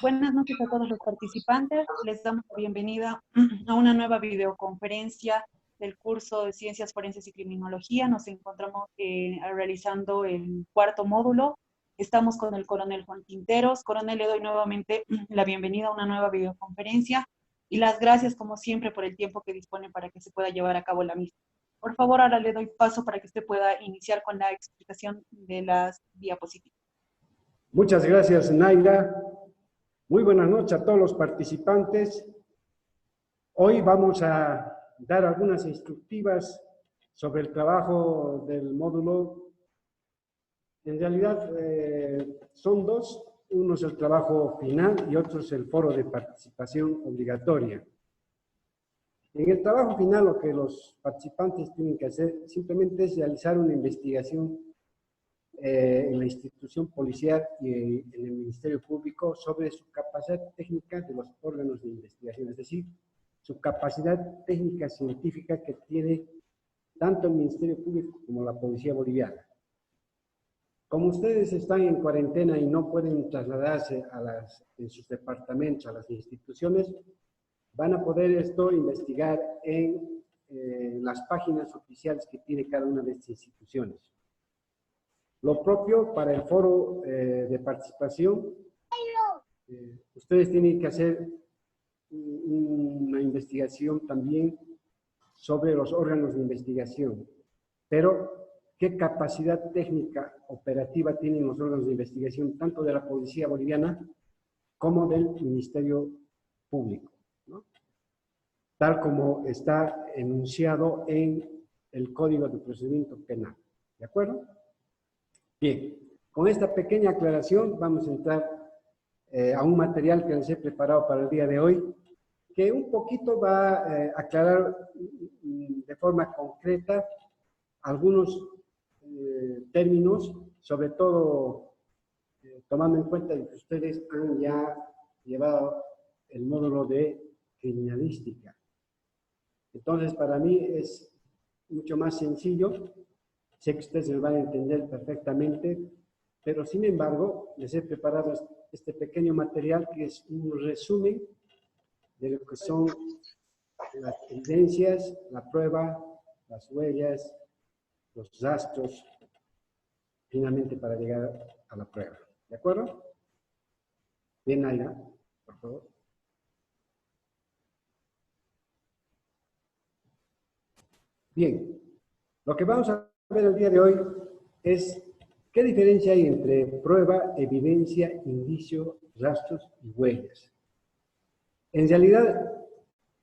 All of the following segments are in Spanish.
Buenas noches a todos los participantes. Les damos la bienvenida a una nueva videoconferencia del curso de Ciencias Forenses y Criminología. Nos encontramos realizando el cuarto módulo. Estamos con el coronel Juan Quinteros. Coronel, le doy nuevamente la bienvenida a una nueva videoconferencia y las gracias, como siempre, por el tiempo que dispone para que se pueda llevar a cabo la misma. Por favor, ahora le doy paso para que usted pueda iniciar con la explicación de las diapositivas. Muchas gracias, Naira. Muy buenas noches a todos los participantes. Hoy vamos a dar algunas instructivas sobre el trabajo del módulo. En realidad son dos. Uno es el trabajo final y otro es el foro de participación obligatoria. En el trabajo final lo que los participantes tienen que hacer simplemente es realizar una investigación en la institución policial y en el Ministerio Público sobre su capacidad técnica de los órganos de investigación, es decir, su capacidad técnica científica que tiene tanto el Ministerio Público como la Policía Boliviana. Como ustedes están en cuarentena y no pueden trasladarse en sus departamentos, a las instituciones, van a poder investigar en las páginas oficiales que tiene cada una de estas instituciones. Lo propio para el foro de participación, ustedes tienen que hacer una investigación también sobre los órganos de investigación, pero qué capacidad técnica operativa tienen los órganos de investigación, tanto de la Policía Boliviana como del Ministerio Público, ¿no? Tal como está enunciado en el Código de Procedimiento Penal. ¿De acuerdo? Bien, con esta pequeña aclaración vamos a entrar a un material que les he preparado para el día de hoy, que un poquito va a aclarar de forma concreta algunos términos, sobre todo tomando en cuenta que ustedes han ya llevado el módulo de criminalística. Entonces, para mí es mucho más sencillo. Sé que ustedes me van a entender perfectamente, pero sin embargo, les he preparado este pequeño material que es un resumen de lo que son las evidencias, la prueba, las huellas, los rastros, finalmente para llegar a la prueba. ¿De acuerdo? Bien, Naira, por favor. Bien, lo que vamos a ver el día de hoy es qué diferencia hay entre prueba, evidencia, indicio, rastros y huellas. En realidad,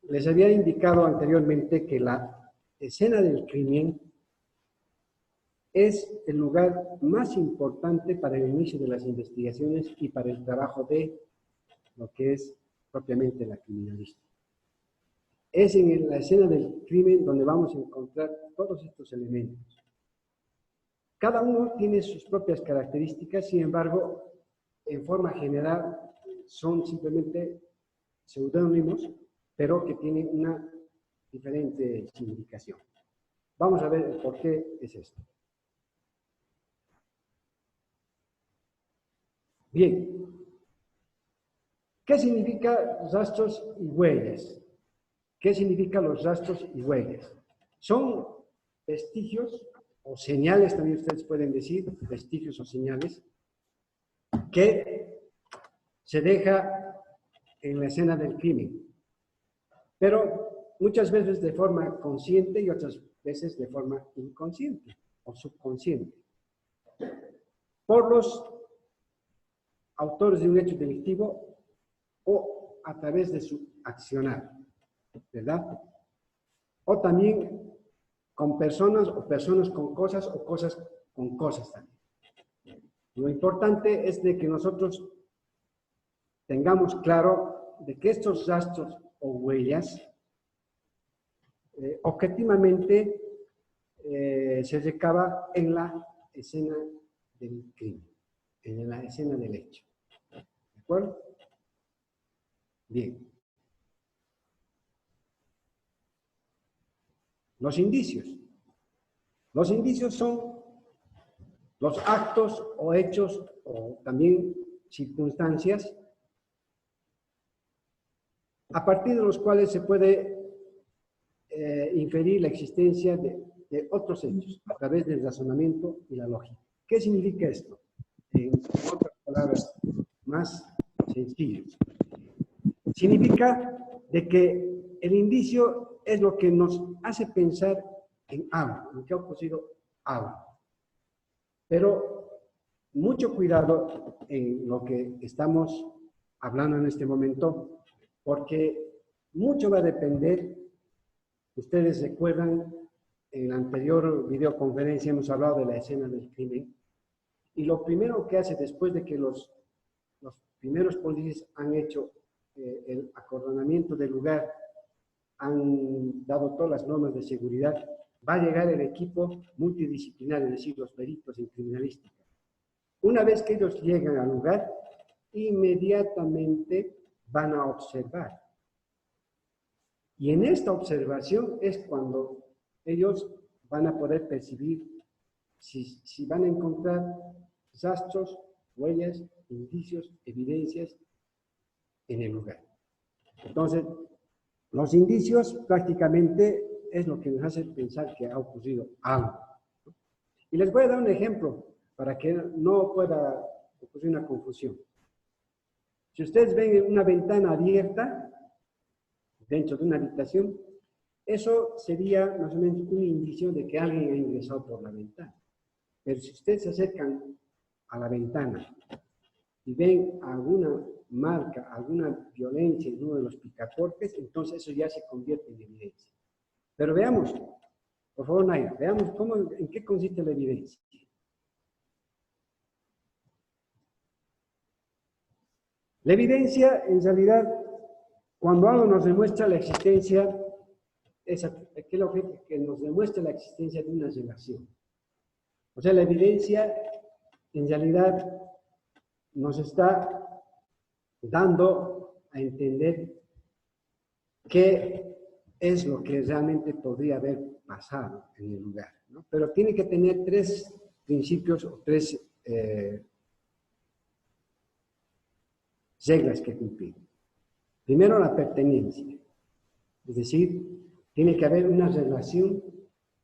les había indicado anteriormente que la escena del crimen es el lugar más importante para el inicio de las investigaciones y para el trabajo de lo que es propiamente la criminalística. Es en la escena del crimen donde vamos a encontrar todos estos elementos. Cada uno tiene sus propias características, sin embargo, en forma general son simplemente seudónimos, pero que tienen una diferente significación. Vamos a ver por qué es esto. Bien, ¿qué significa rastros y huellas? ¿Qué significan los rastros y huellas? Son vestigios o señales, también ustedes pueden decir, vestigios o señales, que se deja en la escena del crimen, pero muchas veces de forma consciente y otras veces de forma inconsciente o subconsciente, por los autores de un hecho delictivo o a través de su accionar, ¿verdad? O también con personas o personas con cosas o cosas con cosas también. Lo importante es de que nosotros tengamos claro de que estos rastros o huellas objetivamente se recaba en la escena del crimen, en la escena del hecho. ¿De acuerdo? Bien. Los indicios. Los indicios son los actos o hechos o también circunstancias a partir de los cuales se puede inferir la existencia de otros hechos a través del razonamiento y la lógica. ¿Qué significa esto? En otras palabras más sencillas. Significa de que el indicio es lo que nos hace pensar en algo, en que ha ocurrido algo. Pero mucho cuidado en lo que estamos hablando en este momento, porque mucho va a depender. Ustedes recuerdan, en la anterior videoconferencia hemos hablado de la escena del crimen, y lo primero que hace después de que los primeros policías han hecho el acordonamiento del lugar, han dado todas las normas de seguridad, va a llegar el equipo multidisciplinario, es decir, los peritos en criminalística. Una vez que ellos llegan al lugar, inmediatamente van a observar. Y en esta observación es cuando ellos van a poder percibir si van a encontrar rastros, huellas, indicios, evidencias en el lugar. Entonces, los indicios prácticamente es lo que nos hace pensar que ha ocurrido algo. Y les voy a dar un ejemplo para que no pueda ocurrir una confusión. Si ustedes ven una ventana abierta dentro de una habitación, eso sería más o menos un indicio de que alguien ha ingresado por la ventana. Pero si ustedes se acercan a la ventana y ven alguna marca, alguna violencia en uno de los picaportes, entonces eso ya se convierte en evidencia. Pero veamos, por favor, Naira, veamos en qué consiste la evidencia. La evidencia, en realidad, cuando algo nos demuestra la existencia, ¿qué es lo que nos demuestra la existencia de una relación? O sea, la evidencia, en realidad, nos está dando a entender qué es lo que realmente podría haber pasado en el lugar, ¿no? Pero tiene que tener tres principios o tres reglas que cumplir. Primero, la pertenencia, es decir, tiene que haber una relación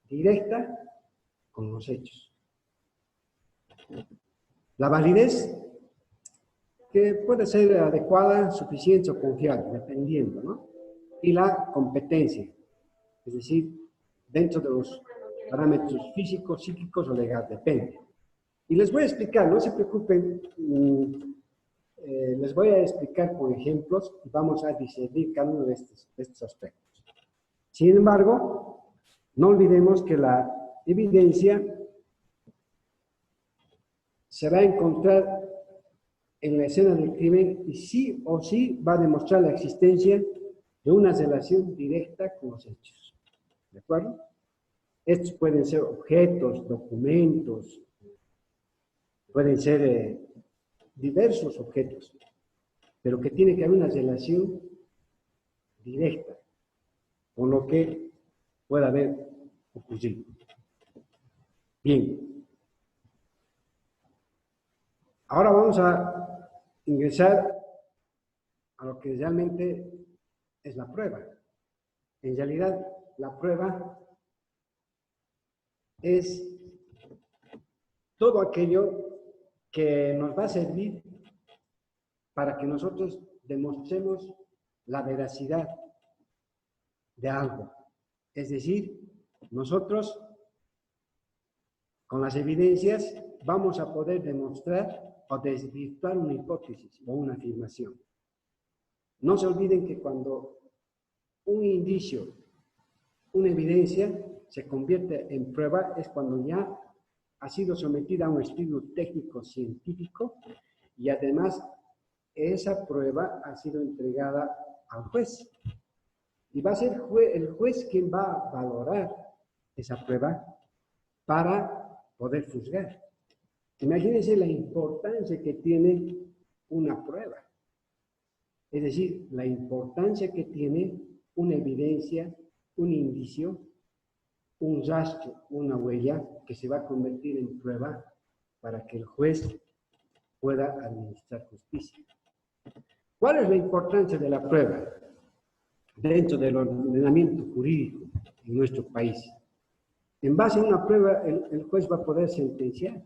directa con los hechos. La validez, que puede ser adecuada, suficiente o confiable, dependiendo, ¿no? Y la competencia, es decir, dentro de los parámetros físicos, psíquicos o legales, depende. Y les voy a explicar, no se preocupen, les voy a explicar con ejemplos y vamos a discernir cada uno de estos aspectos. Sin embargo, no olvidemos que la evidencia se va a encontrar en la escena del crimen y sí o sí va a demostrar la existencia de una relación directa con los hechos. ¿De acuerdo? Estos pueden ser objetos, documentos, pueden ser diversos objetos, pero que tiene que haber una relación directa con lo que pueda haber ocurrido. Bien. Ahora vamos a ingresar a lo que realmente es la prueba. En realidad, la prueba es todo aquello que nos va a servir para que nosotros demostremos la veracidad de algo. Es decir, nosotros con las evidencias vamos a poder demostrar o desvirtuar una hipótesis o una afirmación. No se olviden que cuando un indicio, una evidencia, se convierte en prueba, es cuando ya ha sido sometida a un estudio técnico-científico y además esa prueba ha sido entregada al juez. Y va a ser el juez quien va a valorar esa prueba para poder juzgar. Imagínense la importancia que tiene una prueba. Es decir, la importancia que tiene una evidencia, un indicio, un rastro, una huella que se va a convertir en prueba para que el juez pueda administrar justicia. ¿Cuál es la importancia de la prueba? dentro del ordenamiento jurídico en nuestro país. En base a una prueba, el juez va a poder sentenciar.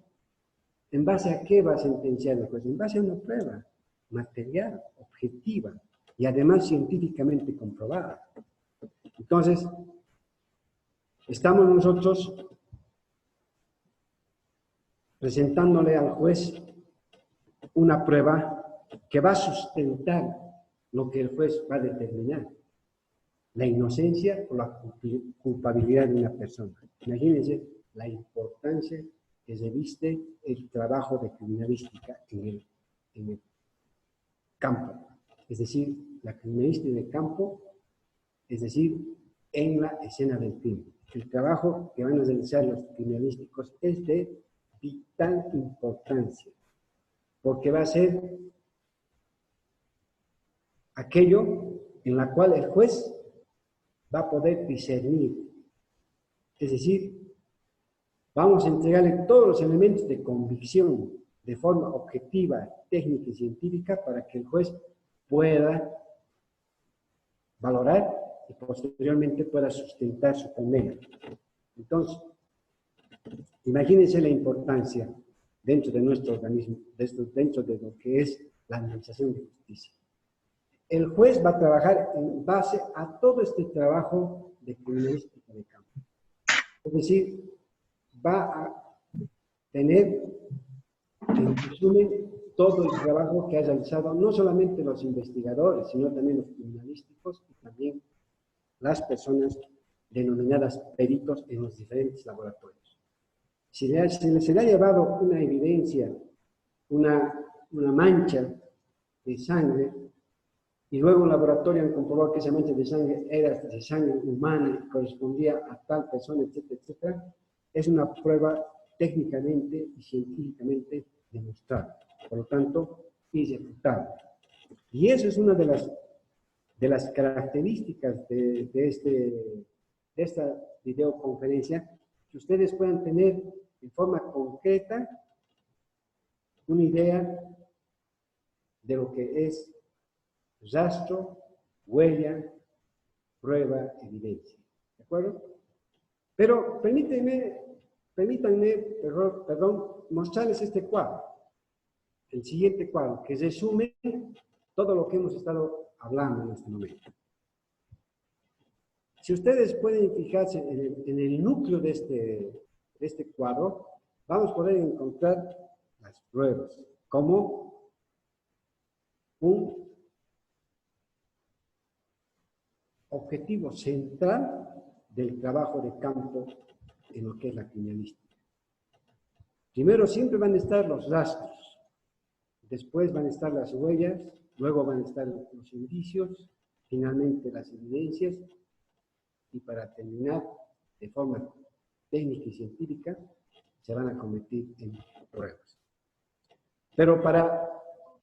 ¿En base a qué va a sentenciar el juez? En base a una prueba material, objetiva y además científicamente comprobada. Entonces, estamos nosotros presentándole al juez una prueba que va a sustentar lo que el juez va a determinar, la inocencia o la culpabilidad de una persona. Imagínense la importancia que reviste el trabajo de criminalística en el campo, es decir, la criminalística de campo, es decir, en la escena del crimen. El trabajo que van a realizar los criminalísticos es de vital importancia, porque va a ser aquello en la cual el juez va a poder discernir, es decir, vamos a entregarle todos los elementos de convicción de forma objetiva, técnica y científica para que el juez pueda valorar y posteriormente pueda sustentar su condena. Entonces, imagínense la importancia dentro de nuestro organismo, dentro de lo que es la administración de justicia. El juez va a trabajar en base a todo este trabajo de criminalística de campo. Es decir, va a tener en resumen todo el trabajo que ha realizado no solamente los investigadores, sino también los criminalísticos y también las personas denominadas peritos en los diferentes laboratorios. Si se le ha llevado una evidencia, una mancha de sangre, y luego un laboratorio han comprobado que esa mancha de sangre era de sangre humana y correspondía a tal persona, etcétera, etcétera, es una prueba técnicamente y científicamente demostrada. Por lo tanto, irrefutable. Y eso es una de las características de esta videoconferencia, que ustedes puedan tener en forma concreta una idea de lo que es rastro, huella, prueba, evidencia. ¿De acuerdo? Pero permítanme, mostrarles este cuadro, el siguiente cuadro, que resume todo lo que hemos estado hablando en este momento. Si ustedes pueden fijarse en el núcleo de este cuadro, vamos a poder encontrar las pruebas como un objetivo central del trabajo de campo en lo que es la criminalística. Primero siempre van a estar los rastros, después van a estar las huellas, luego van a estar los indicios, finalmente las evidencias, y para terminar, de forma técnica y científica, se van a convertir en pruebas. Pero para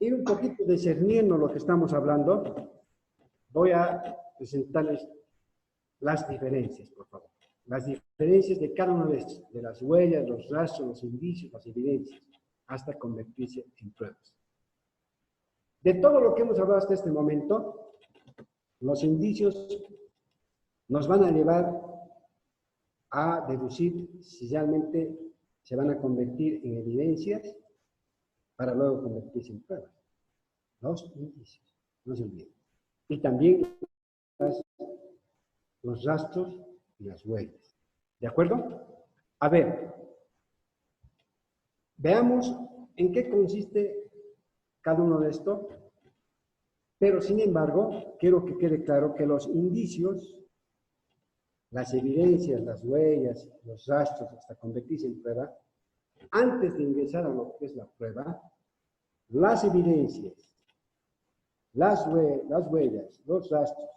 ir un poquito discerniendo lo que estamos hablando, voy a presentarles las diferencias, por favor. Las diferencias de cada una de estas, de las huellas, los rastros, los indicios, las evidencias, hasta convertirse en pruebas. De todo lo que hemos hablado hasta este momento, los indicios nos van a llevar a deducir si realmente se van a convertir en evidencias para luego convertirse en pruebas. Los indicios, no se olviden. Y también los rastros y las huellas. ¿De acuerdo? A ver, veamos en qué consiste cada uno de estos, pero sin embargo, quiero que quede claro que los indicios, las evidencias, las huellas, los rastros, hasta convertirse en prueba, antes de ingresar a lo que es la prueba, las evidencias, las huellas, los rastros,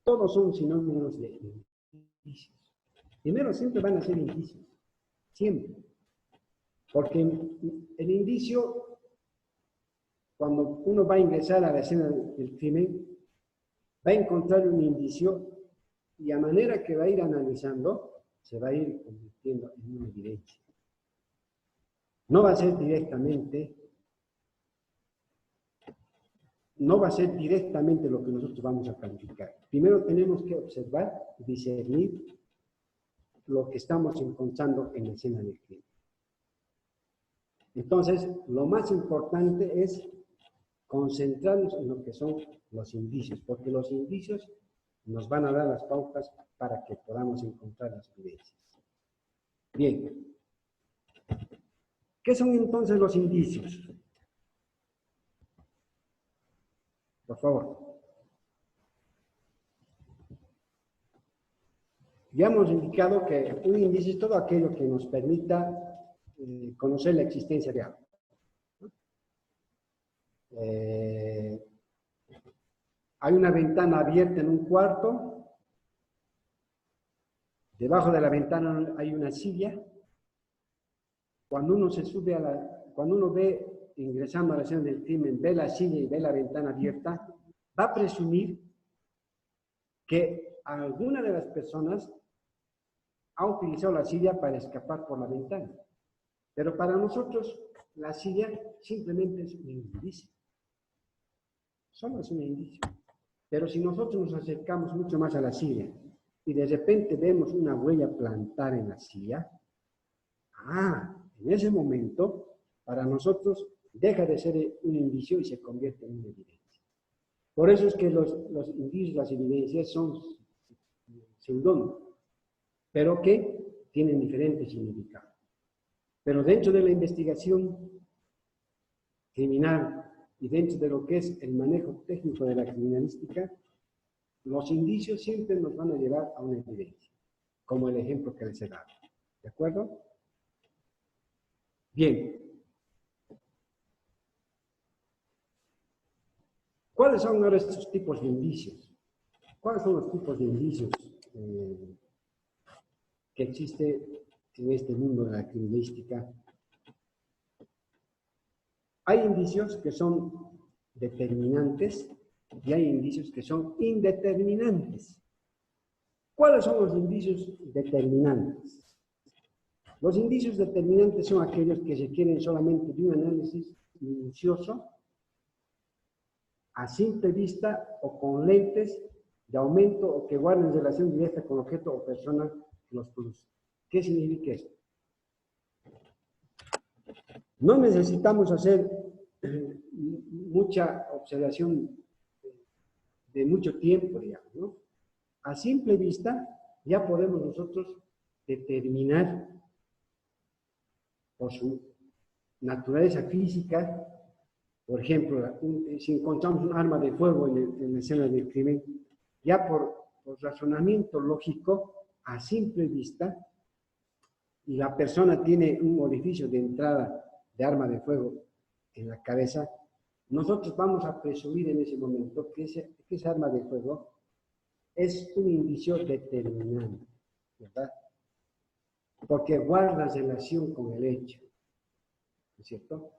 todos son sinónimos de indicios. Primero siempre van a ser indicios, siempre. Porque el indicio, cuando uno va a ingresar a la escena del crimen, va a encontrar un indicio y a manera que va a ir analizando, se va a ir convirtiendo en una evidencia. No va a ser directamente no va a ser directamente lo que nosotros vamos a calificar. Primero tenemos que observar y discernir lo que estamos encontrando en la escena del crimen. Entonces, lo más importante es concentrarnos en lo que son los indicios, porque los indicios nos van a dar las pautas para que podamos encontrar las evidencias. Bien. ¿Qué son entonces los indicios? Por favor. Ya hemos indicado que un indicio es todo aquello que nos permita conocer la existencia de algo. Hay una ventana abierta en un cuarto. Debajo de la ventana hay una silla. Cuando uno se sube cuando uno ve, ingresando a la escena del crimen, ve la silla y ve la ventana abierta, va a presumir que alguna de las personas ha utilizado la silla para escapar por la ventana. Pero para nosotros, la silla simplemente es un indicio. Solo es un indicio. Pero si nosotros nos acercamos mucho más a la silla y de repente vemos una huella plantar en la silla, en ese momento, para nosotros, deja de ser un indicio y se convierte en una evidencia. Por eso es que los indicios, las evidencias son seudónimos, pero que tienen diferentes significados. Pero dentro de la investigación criminal y dentro de lo que es el manejo técnico de la criminalística, los indicios siempre nos van a llevar a una evidencia, como el ejemplo que les he dado. ¿De acuerdo? Bien. ¿Cuáles son ahora estos tipos de indicios? ¿Cuáles son los tipos de indicios que existen en este mundo de la criminalística? Hay indicios que son determinantes y hay indicios que son indeterminantes. ¿Cuáles son los indicios determinantes? Los indicios determinantes son aquellos que requieren solamente de un análisis minucioso, a simple vista o con lentes de aumento o que guarden relación directa con objeto o persona que los produce. ¿Qué significa esto? No necesitamos hacer mucha observación de mucho tiempo, digamos, ¿no? A simple vista ya podemos nosotros determinar por su naturaleza física, por ejemplo, si encontramos un arma de fuego en la escena del crimen, ya por razonamiento lógico, a simple vista, y la persona tiene un orificio de entrada de arma de fuego en la cabeza, nosotros vamos a presumir en ese momento que esa arma de fuego es un indicio determinante, ¿verdad? Porque guarda relación con el hecho, ¿no es cierto?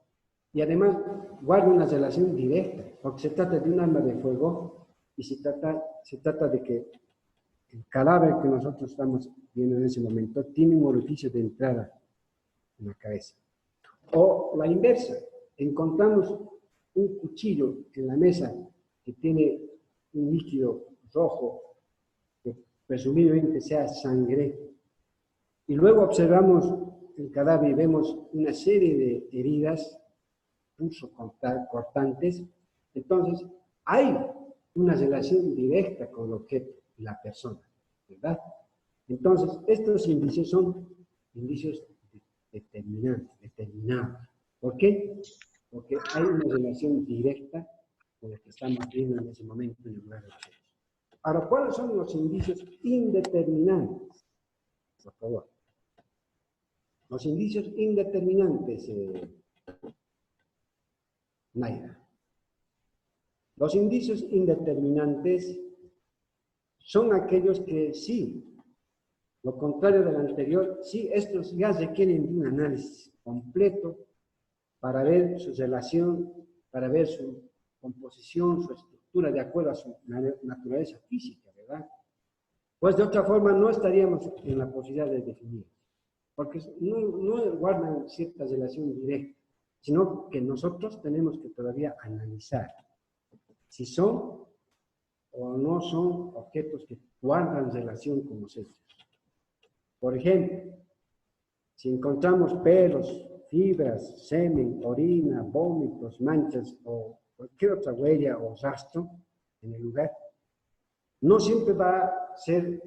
Y además guarda una relación directa, porque se trata de un arma de fuego y se trata de que el cadáver que nosotros estamos viendo en ese momento tiene un orificio de entrada en la cabeza. O la inversa, encontramos un cuchillo en la mesa que tiene un líquido rojo, que presumiblemente sea sangre, y luego observamos el cadáver y vemos una serie de heridas cortantes, entonces hay una relación directa con el objeto y la persona, ¿verdad? Entonces, estos indicios son indicios determinados. ¿Por qué? Porque hay una relación directa con lo que estamos viendo en ese momento en el lugar de los hechos. Ahora, ¿cuáles son los indicios indeterminantes? Por favor. Los indicios indeterminantes, Naira. Los indicios indeterminantes son aquellos que sí, lo contrario del anterior, sí, estos ya requieren de un análisis completo para ver su relación, para ver su composición, su estructura de acuerdo a su naturaleza física, ¿verdad? Pues de otra forma no estaríamos en la posibilidad de definir, porque no guardan cierta relación directa, sino que nosotros tenemos que todavía analizar. si son o no son objetos que guardan relación con los hechos. Por ejemplo, si encontramos pelos, fibras, semen, orina, vómitos, manchas o cualquier otra huella o rastro en el lugar, no siempre va a ser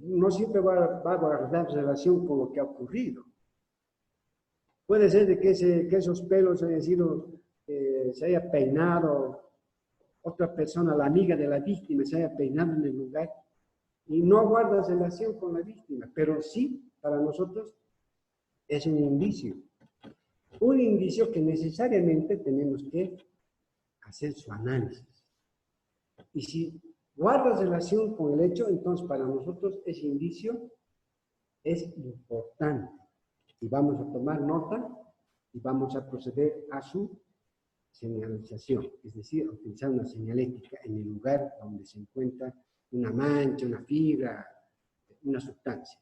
no siempre va a guardar relación con lo que ha ocurrido. Puede ser de que esos pelos hayan sido, se haya peinado, otra persona, la amiga de la víctima, se haya peinado en el lugar y no guarda relación con la víctima, pero sí, para nosotros, es un indicio. Un indicio que necesariamente tenemos que hacer su análisis. Y si guarda relación con el hecho, entonces para nosotros ese indicio es importante. Y vamos a tomar nota y vamos a proceder a su señalización, es decir, a utilizar una señalética en el lugar donde se encuentra una mancha, una fibra, una sustancia.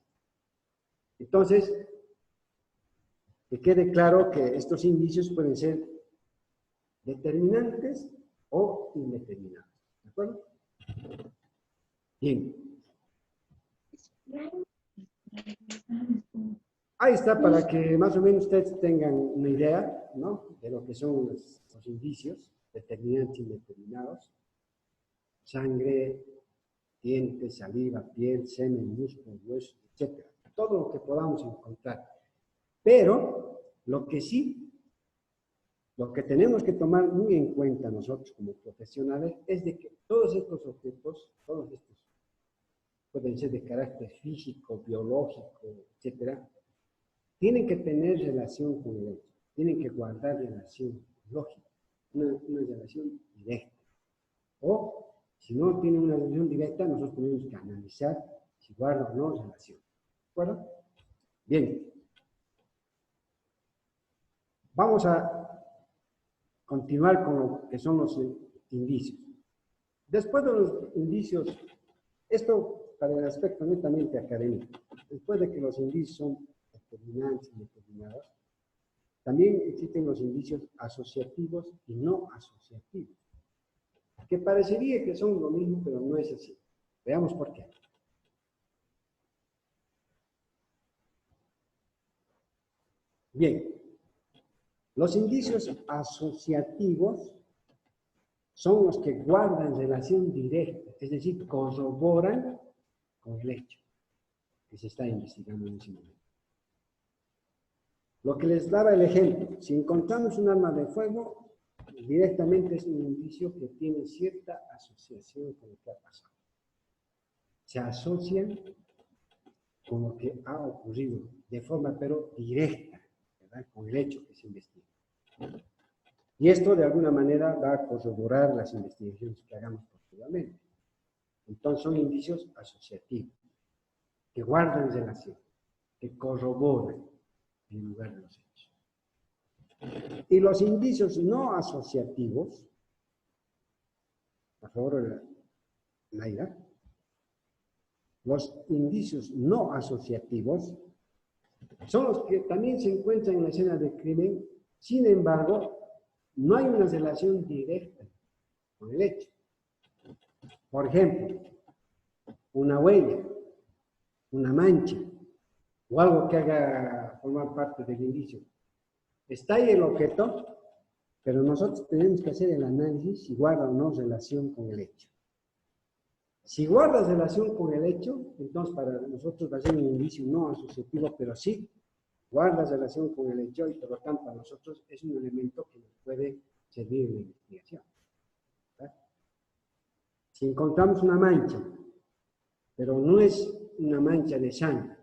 Entonces, que quede claro que estos indicios pueden ser determinantes o indeterminados. ¿De acuerdo? Bien. Ahí está, para que más o menos ustedes tengan una idea, ¿no?, de lo que son los indicios determinantes y indeterminados. Sangre, dientes, saliva, piel, semen, músculos, huesos, etc. Todo lo que podamos encontrar. Pero, lo que tenemos que tomar muy en cuenta nosotros como profesionales es de que todos estos objetos, todos estos, pueden ser de carácter físico, biológico, etc., tienen que tener relación con el hecho, tienen que guardar relación lógica, una relación directa. O, si no tienen una relación directa, nosotros tenemos que analizar si guarda o no relación. ¿De acuerdo? Bien. Vamos a continuar con lo que son los indicios. Después de los indicios, esto para el aspecto netamente académico, después de que los indicios son determinantes y determinados, también existen los indicios asociativos y no asociativos, que parecería que son lo mismo, pero no es así. Veamos por qué. Bien, los indicios asociativos son los que guardan relación directa, es decir, corroboran con el hecho que se está investigando en ese momento. Lo que les daba el ejemplo, si encontramos un arma de fuego, directamente es un indicio que tiene cierta asociación con lo que ha pasado. Se asocian con lo que ha ocurrido de forma pero directa, ¿verdad?, con el hecho que se investiga. Y esto de alguna manera va a corroborar las investigaciones que hagamos posteriormente. Entonces son indicios asociativos, que guardan relación, que corroboran en lugar de los hechos. Y los indicios no asociativos, por favor, Naira, los indicios no asociativos son los que también se encuentran en la escena del crimen, sin embargo, no hay una relación directa con el hecho. Por ejemplo, una huella, una mancha, o algo que haga formar parte del indicio. Está ahí el objeto, pero nosotros tenemos que hacer el análisis si guarda o no relación con el hecho. Si guarda relación con el hecho, entonces para nosotros va a ser un indicio no asociativo, pero sí guarda relación con el hecho y por lo tanto para nosotros es un elemento que nos puede servir en la investigación. ¿Verdad? Si encontramos una mancha, pero no es una mancha de sangre,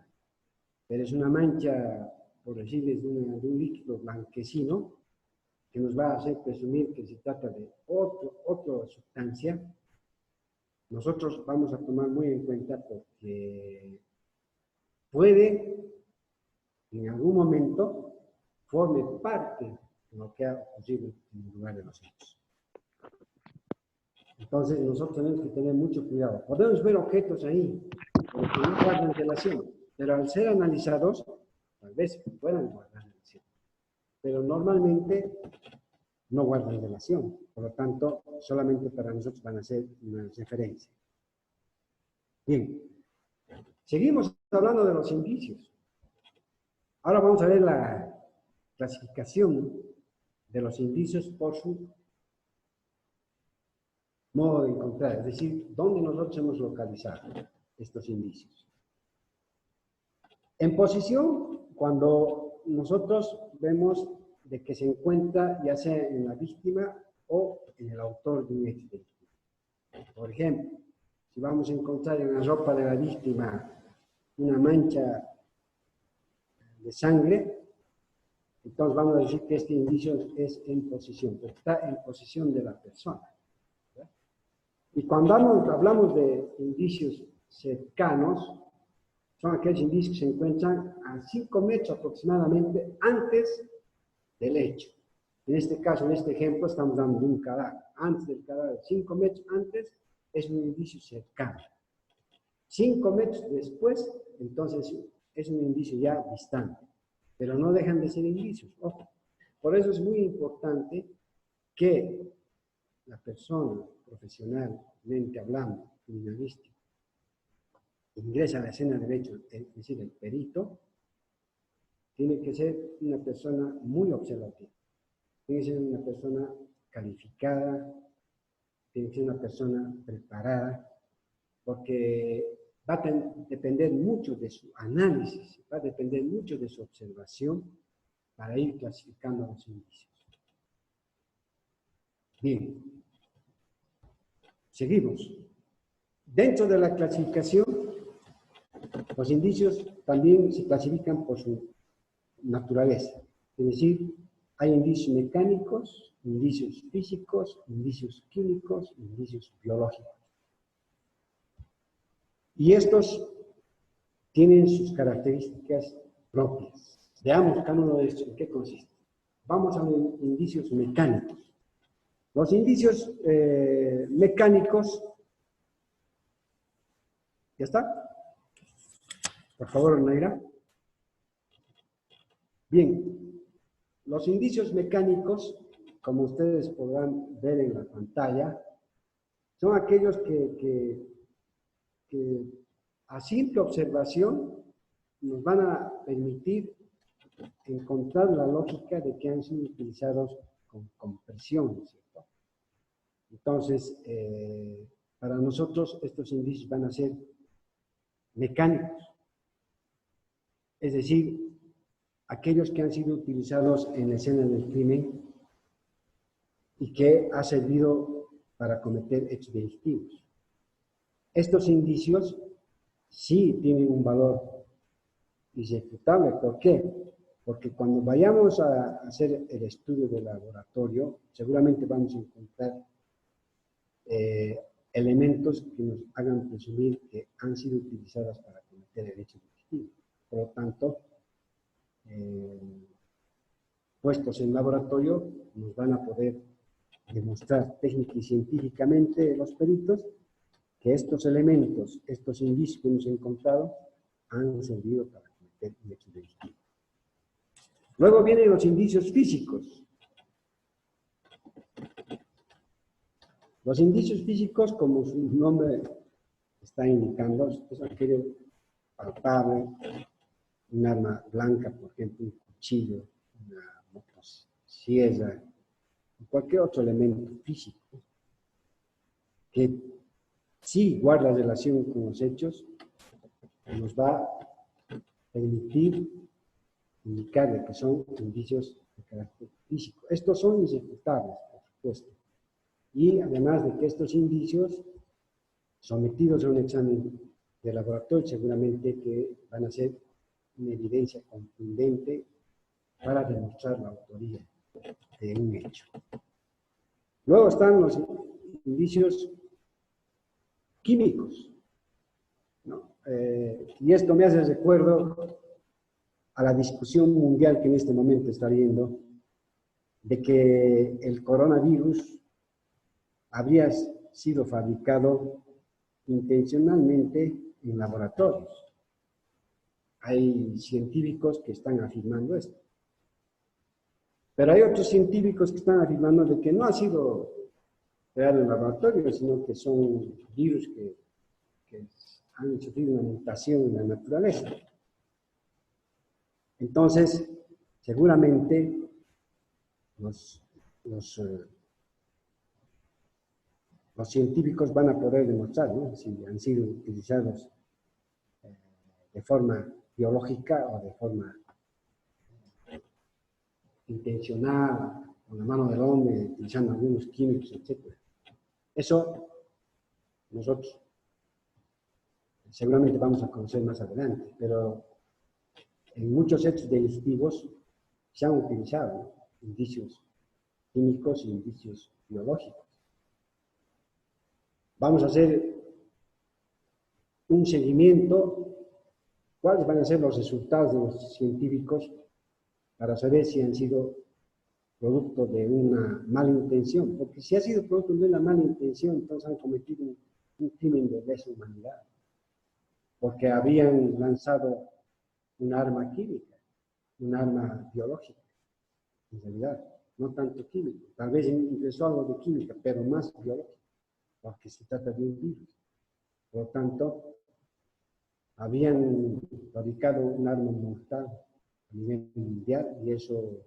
pero es una mancha, por decirles, de un líquido blanquecino, que nos va a hacer presumir que se trata de otra sustancia, nosotros vamos a tomar muy en cuenta porque puede, en algún momento, forme parte de lo que ha ocurrido en el lugar de los hechos. Entonces, nosotros tenemos que tener mucho cuidado. Podemos ver objetos ahí, que no guardan relación, pero al ser analizados, tal vez puedan guardar relación. Pero normalmente no guardan relación. Por lo tanto, solamente para nosotros van a ser una referencia. Bien, seguimos hablando de los indicios. Ahora vamos a ver la clasificación de los indicios por su modo de encontrar, es decir, dónde nosotros hemos localizado estos indicios. En posición, cuando nosotros vemos de que se encuentra ya sea en la víctima o en el autor de un hecho delictivo. Por ejemplo, si vamos a encontrar en la ropa de la víctima una mancha de sangre, entonces vamos a decir que este indicio es en posición, porque está en posición de la persona. ¿Verdad? Y cuando hablamos de indicios cercanos, son aquellos indicios que se encuentran a 5 metros aproximadamente antes del hecho. En este caso, en este ejemplo, estamos dando de un cadáver. Antes del cadáver, 5 metros antes, es un indicio cercano. 5 metros después, entonces, es un indicio ya distante. Pero no dejan de ser indicios, ojo. Por eso es muy importante que la persona, profesionalmente hablando, criminalística, ingresa a la escena del hecho, es decir, el perito, tiene que ser una persona muy observativa. Tiene que ser una persona calificada, tiene que ser una persona preparada, porque va a depender mucho de su análisis, va a depender mucho de su observación para ir clasificando los indicios. Bien, seguimos. Dentro de la clasificación, los indicios también se clasifican por su naturaleza, es decir, hay indicios mecánicos, indicios físicos, indicios químicos, indicios biológicos. Y estos tienen sus características propias. Veamos cada uno de estos en qué consiste. Vamos a los indicios mecánicos. Los indicios mecánicos, ¿ya está? Por favor, Naira. Bien, los indicios mecánicos, como ustedes podrán ver en la pantalla, son aquellos que a simple observación nos van a permitir encontrar la lógica de que han sido utilizados con compresión, ¿cierto? Entonces, para nosotros estos indicios van a ser mecánicos, es decir, aquellos que han sido utilizados en la escena del crimen y que ha servido para cometer hechos delictivos. Estos indicios sí tienen un valor irrefutable. ¿Por qué? Porque cuando vayamos a hacer el estudio de laboratorio, seguramente vamos a encontrar elementos que nos hagan presumir que han sido utilizados para cometer el hecho delictivo. Por lo tanto, puestos en laboratorio, nos van a poder demostrar técnica y científicamente los peritos que estos elementos, estos indicios que hemos encontrado, han servido para cometer un hecho delictivo. Luego vienen los indicios físicos. Los indicios físicos, como su nombre está indicando, es aquello palpable, un arma blanca, por ejemplo, un cuchillo, una motosierra, cualquier otro elemento físico que sí guarda relación con los hechos, nos va a permitir indicarle que son indicios de carácter físico. Estos son irrefutables, por supuesto. Y además de que estos indicios, sometidos a un examen de laboratorio, seguramente que van a ser una evidencia contundente para demostrar la autoría de un hecho. Luego están los indicios químicos, ¿no? Y esto me hace recuerdo a la discusión mundial que en este momento está habiendo de que el coronavirus habría sido fabricado intencionalmente en laboratorios. Hay científicos que están afirmando esto. Pero hay otros científicos que están afirmando de que no ha sido creado en laboratorio, sino que son virus que han sufrido una mutación en la naturaleza. Entonces, seguramente los científicos van a poder demostrar, ¿no?, si han sido utilizados de forma biológica o de forma intencional, con la mano del hombre, utilizando algunos químicos, etc. Eso nosotros seguramente vamos a conocer más adelante, pero en muchos hechos delictivos se han utilizado, ¿no?, indicios químicos y indicios biológicos. Vamos a hacer un seguimiento, cuáles van a ser los resultados de los científicos para saber si han sido producto de una mala intención, porque si ha sido producto de una mala intención, entonces han cometido un crimen de lesa humanidad, porque habían lanzado un arma química, un arma biológica, en realidad, no tanto químico, tal vez ingresó algo de química, pero más biológico, porque se trata de un virus. Por lo tanto, habían fabricado un arma mortal a nivel mundial y eso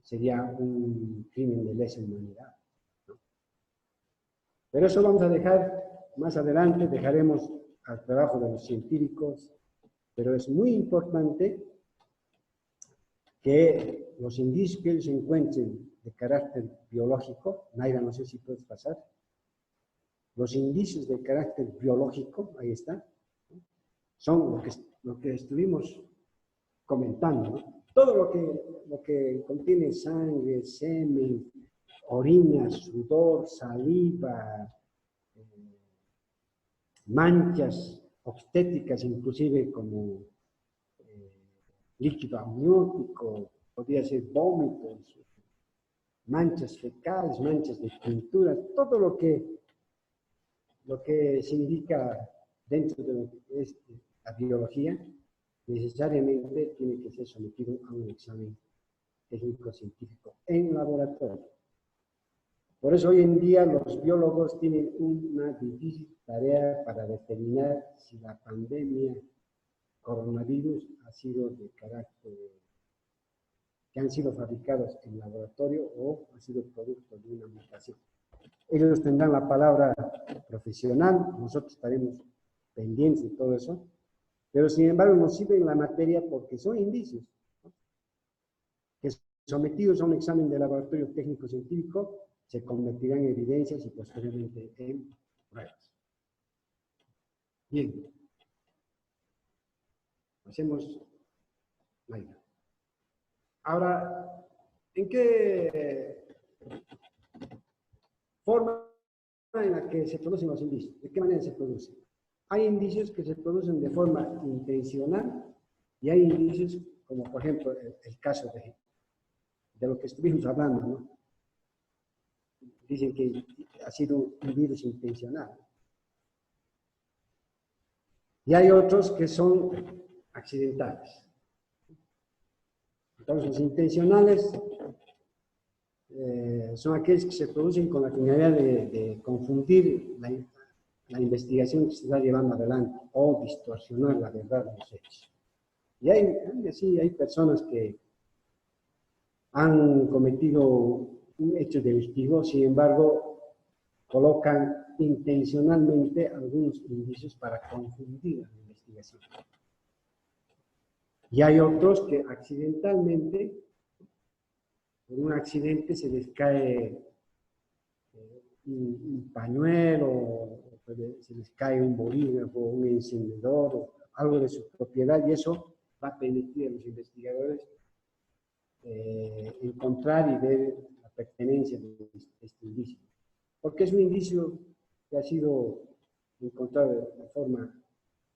sería un crimen de lesa humanidad, ¿no? Pero eso vamos a dejar más adelante, dejaremos al trabajo de los científicos, pero es muy importante que los indicios que ellos encuentren de carácter biológico, Naira, no sé si puedes pasar, los indicios de carácter biológico, ahí está, son lo que estuvimos comentando, ¿no? Todo lo que contiene sangre, semen, orina, sudor, saliva, manchas obstétricas, inclusive como líquido amniótico, podría ser vómitos, manchas fecales, manchas de pintura, todo lo que se indica dentro de lo que es la biología, necesariamente tiene que ser sometido a un examen técnico-científico en laboratorio. Por eso hoy en día los biólogos tienen una difícil tarea para determinar si la pandemia coronavirus ha sido de carácter, que han sido fabricados en laboratorio o ha sido producto de una mutación. Ellos tendrán la palabra profesional, nosotros estaremos pendientes de todo eso, pero sin embargo nos sirven la materia porque son indicios, ¿no?, que sometidos a un examen de laboratorio técnico-científico se convertirán en evidencias y posteriormente en pruebas. Bien, hacemos Naira. Ahora, ¿en qué forma en la que se producen los indicios? ¿De qué manera se producen? Hay indicios que se producen de forma intencional y hay indicios, como por ejemplo el caso de lo que estuvimos hablando, ¿no? Dicen que ha sido un virus intencional. Y hay otros que son accidentales. Entonces, los intencionales son aquellos que se producen con la finalidad de confundir la investigación que se está llevando adelante o distorsionar la verdad de los hechos. Y hay personas que han cometido un hecho delictivo, sin embargo, colocan intencionalmente algunos indicios para confundir la investigación. Y hay otros que accidentalmente, por un accidente, se les cae un pañuelo, se les cae un bolígrafo, un encendedor, o algo de su propiedad, y eso va a permitir a los investigadores encontrar y ver la pertenencia de este indicio. Porque es un indicio que ha sido encontrado de forma,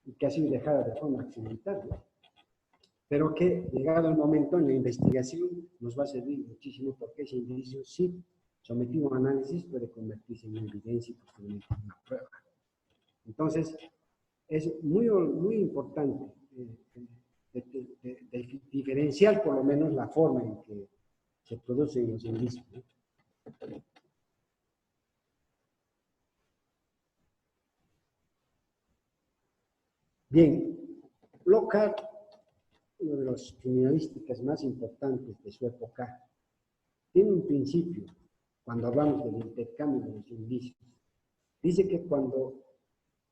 y que ha sido dejada de forma accidental, ¿no?, pero que llegado el momento en la investigación nos va a servir muchísimo porque ese indicio, sí, sometido a análisis, puede convertirse en una evidencia y posteriormente en una prueba. Entonces, es muy, muy importante diferenciar por lo menos la forma en que se producen los indicios, ¿no? Bien, Lockhart, uno de los criminalísticas más importantes de su época, tiene un principio cuando hablamos del intercambio de los indicios. Dice que cuando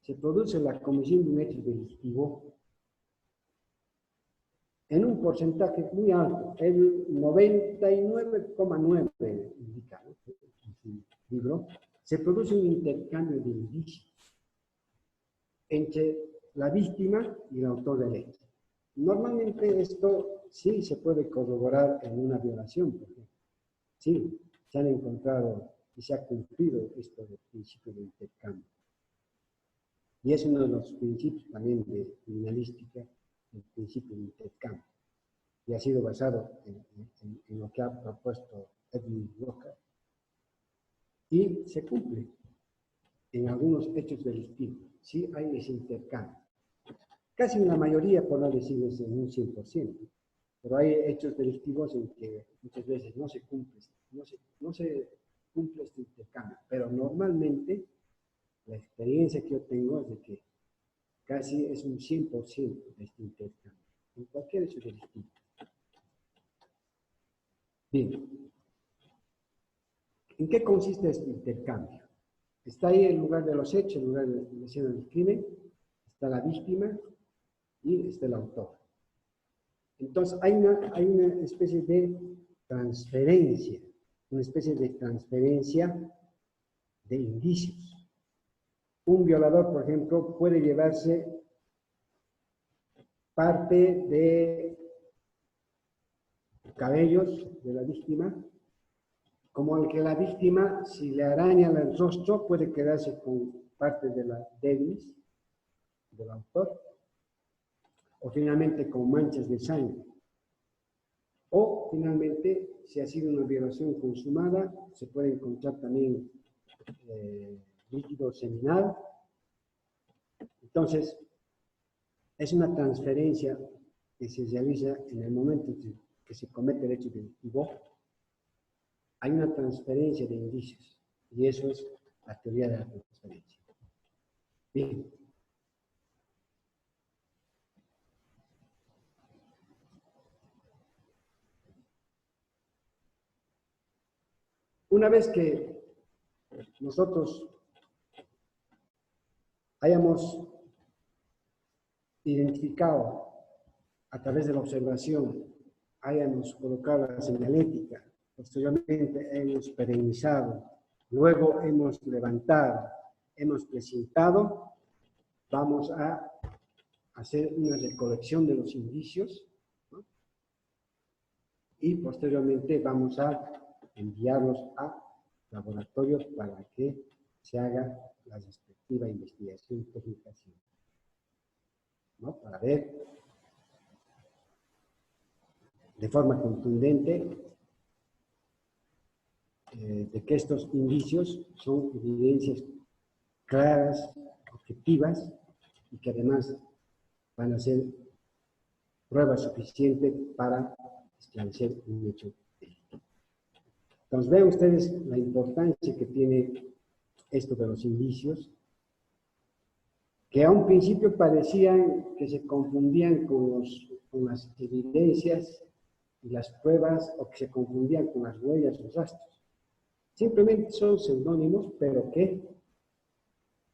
se produce la comisión de un hecho delictivo, en un porcentaje muy alto, el 99,9 indica, ¿no?, en su libro, se produce un intercambio de indicios entre la víctima y el autor del hecho. Normalmente esto sí se puede corroborar en una violación, porque sí, se han encontrado y se ha cumplido esto del principio de intercambio. Y es uno de los principios también de criminalística, el principio de intercambio. Y ha sido basado en lo que ha propuesto Edwin Lockhart. Y se cumple en algunos hechos delictivos. Sí hay ese intercambio. Casi en la mayoría, por no decir en un 100%. Pero hay hechos delictivos en que muchas veces no se cumple este intercambio. Pero normalmente, la experiencia que yo tengo es de que casi es un 100% de este intercambio. En cualquier hecho delictivo. Bien. ¿En qué consiste este intercambio? Está ahí el lugar de los hechos, el lugar de la escena del crimen, está la víctima y está el autor. Entonces hay una especie de transferencia, de indicios. Un violador, por ejemplo, puede llevarse parte de cabellos de la víctima, como el que la víctima, si le araña el rostro, puede quedarse con parte de la dermis del autor, o finalmente con manchas de sangre. O finalmente, si ha sido una violación consumada, se puede encontrar también líquido seminal. Entonces, es una transferencia que se realiza en el momento que se comete el hecho delictivo. Hay una transferencia de indicios, y eso es la teoría de la transferencia. Bien. Una vez que nosotros hayamos identificado a través de la observación, hayamos colocado la señalética, posteriormente hemos perennizado, luego hemos levantado, hemos presentado, vamos a hacer una recolección de los indicios, ¿no?, y posteriormente vamos a enviarlos a laboratorios para que se haga la respectiva investigación técnica, ¿no?, para ver de forma contundente de que estos indicios son evidencias claras, objetivas, y que además van a ser prueba suficiente para esclarecer un hecho delictivo. Entonces, vean ustedes la importancia que tiene esto de los indicios, que a un principio parecían que se confundían con las evidencias y las pruebas, o que se confundían con las huellas o rastros. Simplemente son seudónimos, pero que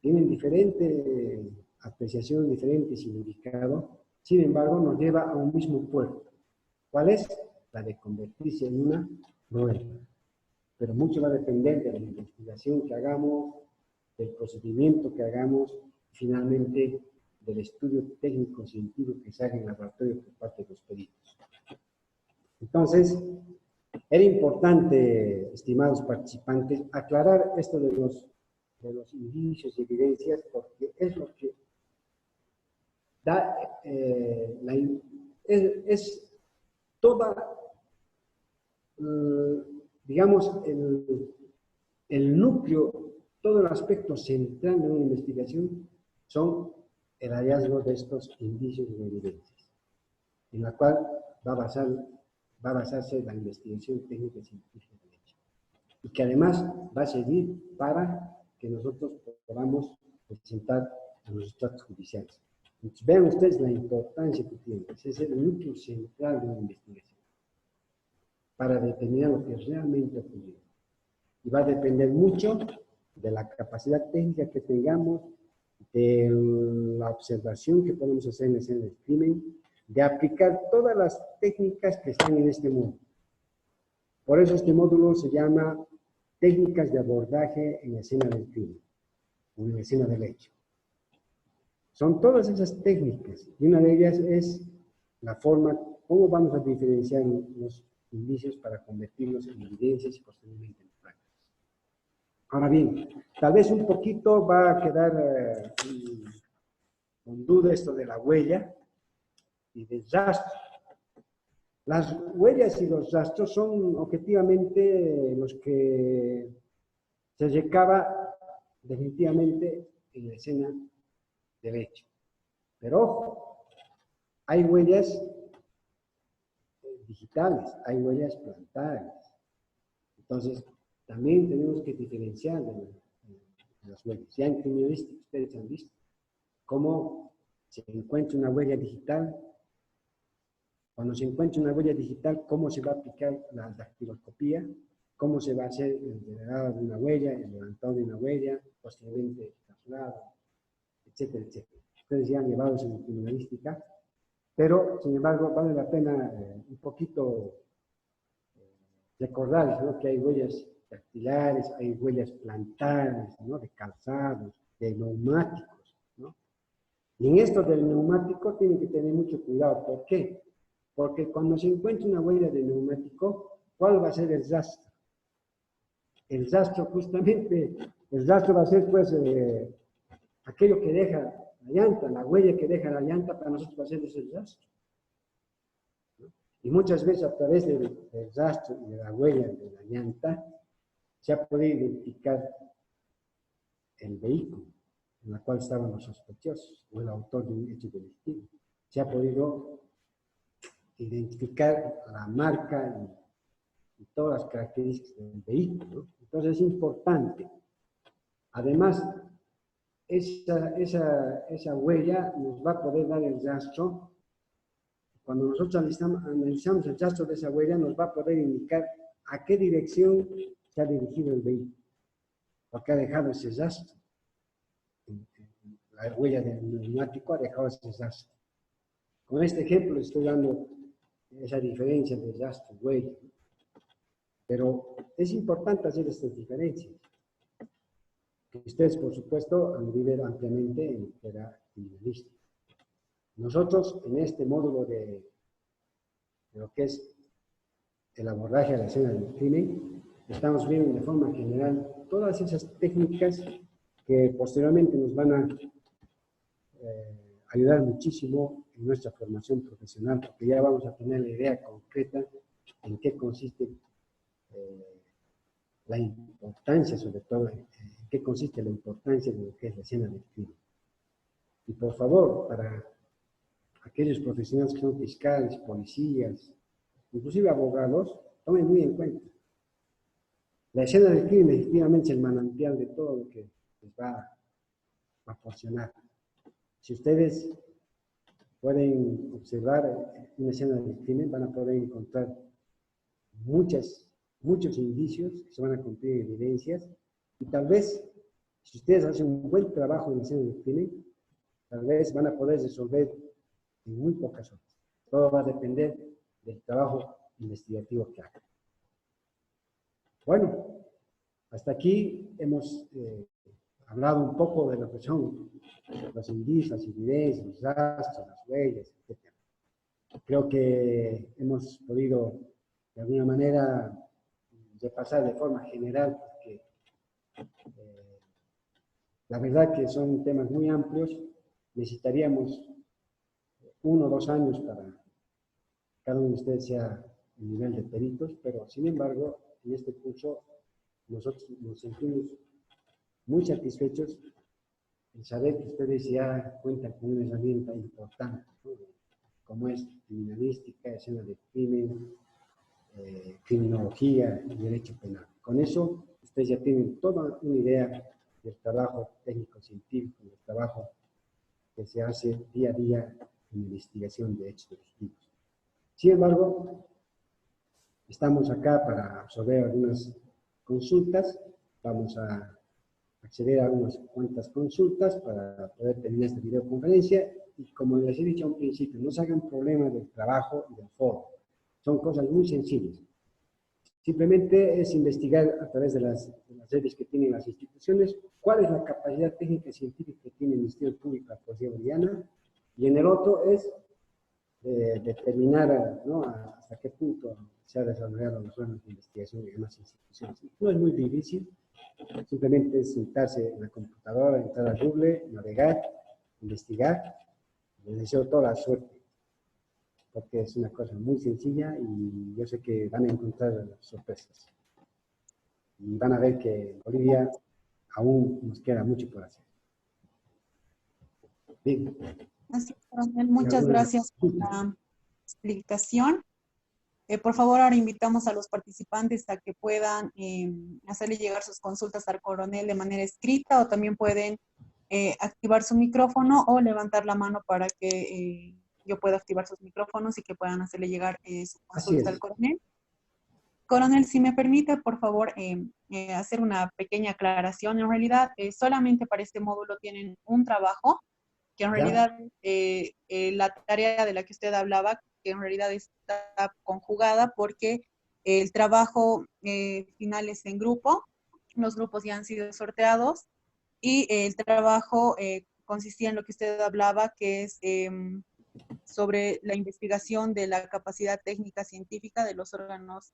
tienen diferente apreciación, diferente significado. Sin embargo, nos lleva a un mismo puerto. ¿Cuál es? La de convertirse en una prueba. Pero mucho va a depender de la investigación que hagamos, del procedimiento que hagamos, y finalmente del estudio técnico-científico que se haga en el laboratorio por parte de los peritos. Entonces, era importante, estimados participantes, aclarar esto de los indicios y evidencias, porque es lo que da, es toda, digamos, el núcleo, todo el aspecto central de una investigación son el hallazgo de estos indicios y evidencias, en la cual va a basar va a basarse la investigación técnica y científica del hecho. Y que además va a servir para que nosotros podamos presentar a los estados judiciales. Entonces, vean ustedes la importancia que tiene. Ese es el núcleo central de la investigación para determinar lo que realmente ocurrió. Y va a depender mucho de la capacidad técnica que tengamos, de la observación que podemos hacer en la escena del crimen, de aplicar todas las técnicas que están en este módulo. Por eso este módulo se llama Técnicas de abordaje en la escena del crimen, o en la escena del hecho. Son todas esas técnicas, y una de ellas es la forma, cómo vamos a diferenciar los indicios para convertirlos en evidencias y posteriormente en pruebas. Ahora bien, tal vez un poquito va a quedar con duda esto de la huella y del rastro. Las huellas y los rastros son objetivamente los que se recaba definitivamente en la escena del hecho. Pero ojo, hay huellas digitales, hay huellas plantares. Entonces, también tenemos que diferenciar de las huellas. Ya en criminalística ustedes han visto cómo se encuentra una huella digital. Cuando se encuentra una huella digital, cómo se va a aplicar la dactiloscopía, cómo se va a hacer el delegado de una huella, el levantado de una huella, posteriormente el traslado, etcétera, etcétera. Ustedes ya han llevado eso en criminalística, pero sin embargo vale la pena un poquito recordar, ¿no?, que hay huellas dactilares, hay huellas plantares, ¿no?, de calzados, de neumáticos, ¿no? Y en esto del neumático tienen que tener mucho cuidado. ¿Por qué? Porque cuando se encuentra una huella de neumático, ¿cuál va a ser el rastro? El rastro, justamente, el rastro va a ser, pues, aquello que deja la llanta, la huella que deja la llanta, para nosotros va a ser ese rastro. Y muchas veces a través del rastro y de la huella de la llanta se ha podido identificar el vehículo en el cual estaban los sospechosos o el autor de un hecho delictivo. Se ha podido identificar la marca y todas las características del vehículo, ¿no? Entonces es importante. Además, esa huella nos va a poder dar el rastro. Cuando nosotros analizamos el rastro de esa huella, nos va a poder indicar a qué dirección se ha dirigido el vehículo, porque ha dejado ese rastro. La huella del neumático ha dejado ese rastro. Con este ejemplo estoy dando esa diferencia de rastro y huella. Pero es importante hacer estas diferencias, que ustedes, por supuesto, han vivido ampliamente en lo que era criminalística. Nosotros, en este módulo de lo que es el abordaje a la escena del crimen, estamos viendo de forma general todas esas técnicas que posteriormente nos van a ayudar muchísimo en nuestra formación profesional, porque ya vamos a tener la idea concreta en qué consiste la importancia, sobre todo, en qué consiste la importancia de lo que es la escena del crimen. Y por favor, para aquellos profesionales que son fiscales, policías, inclusive abogados, tomen muy en cuenta. La escena del crimen efectivamente es el manantial de todo lo que les va a proporcionar. Si ustedes pueden observar una escena del crimen, van a poder encontrar muchos indicios que se van a cumplir evidencias, y tal vez, si ustedes hacen un buen trabajo en la escena del crimen, tal vez van a poder resolver en muy pocas horas. Todo va a depender del trabajo investigativo que hagan. Bueno, hasta aquí hemos hablado un poco de lo que son los indicios, las evidencias, los rastros, las huellas, etc. Creo que hemos podido, de alguna manera, repasar de forma general, porque la verdad que son temas muy amplios. Necesitaríamos 1 o 2 años para que cada uno de ustedes sea el nivel de peritos, pero sin embargo, en este curso nosotros nos sentimos muy satisfechos en saber que ustedes ya cuentan con una herramienta importante, ¿no?, como es criminalística, escena de crimen, criminología y derecho penal. Con eso, ustedes ya tienen toda una idea del trabajo técnico-científico, del trabajo que se hace día a día en investigación de hechos delictivos. Sin embargo, estamos acá para absorber algunas consultas. Vamos a acceder a unas cuantas consultas para poder terminar esta videoconferencia. Y como les he dicho a un principio, no se hagan problemas del trabajo y del foro. Son cosas muy sencillas. Simplemente es investigar a través de las redes que tienen las instituciones cuál es la capacidad técnica y científica que tiene el Ministerio Público de la Policía Boliviana, y en el otro es determinar, ¿no?, hasta qué punto se ha desarrollado los órganos de investigación y demás instituciones. No es muy difícil, simplemente es sentarse en la computadora, entrar a Google, navegar, investigar. Les deseo toda la suerte, porque es una cosa muy sencilla y yo sé que van a encontrar sorpresas. Y van a ver que en Bolivia aún nos queda mucho por hacer. Bien. Así, coronel, muchas gracias por la explicación. Por favor, ahora invitamos a los participantes a que puedan hacerle llegar sus consultas al coronel de manera escrita, o también pueden activar su micrófono o levantar la mano para que yo pueda activar sus micrófonos y que puedan hacerle llegar su consulta al coronel. Coronel, si me permite, por favor, hacer una pequeña aclaración. En realidad, solamente para este módulo tienen un trabajo, que en realidad la tarea de la que usted hablaba, que en realidad está conjugada porque el trabajo final es en grupo, los grupos ya han sido sorteados, y el trabajo consistía en lo que usted hablaba, que es sobre la investigación de la capacidad técnica científica de los órganos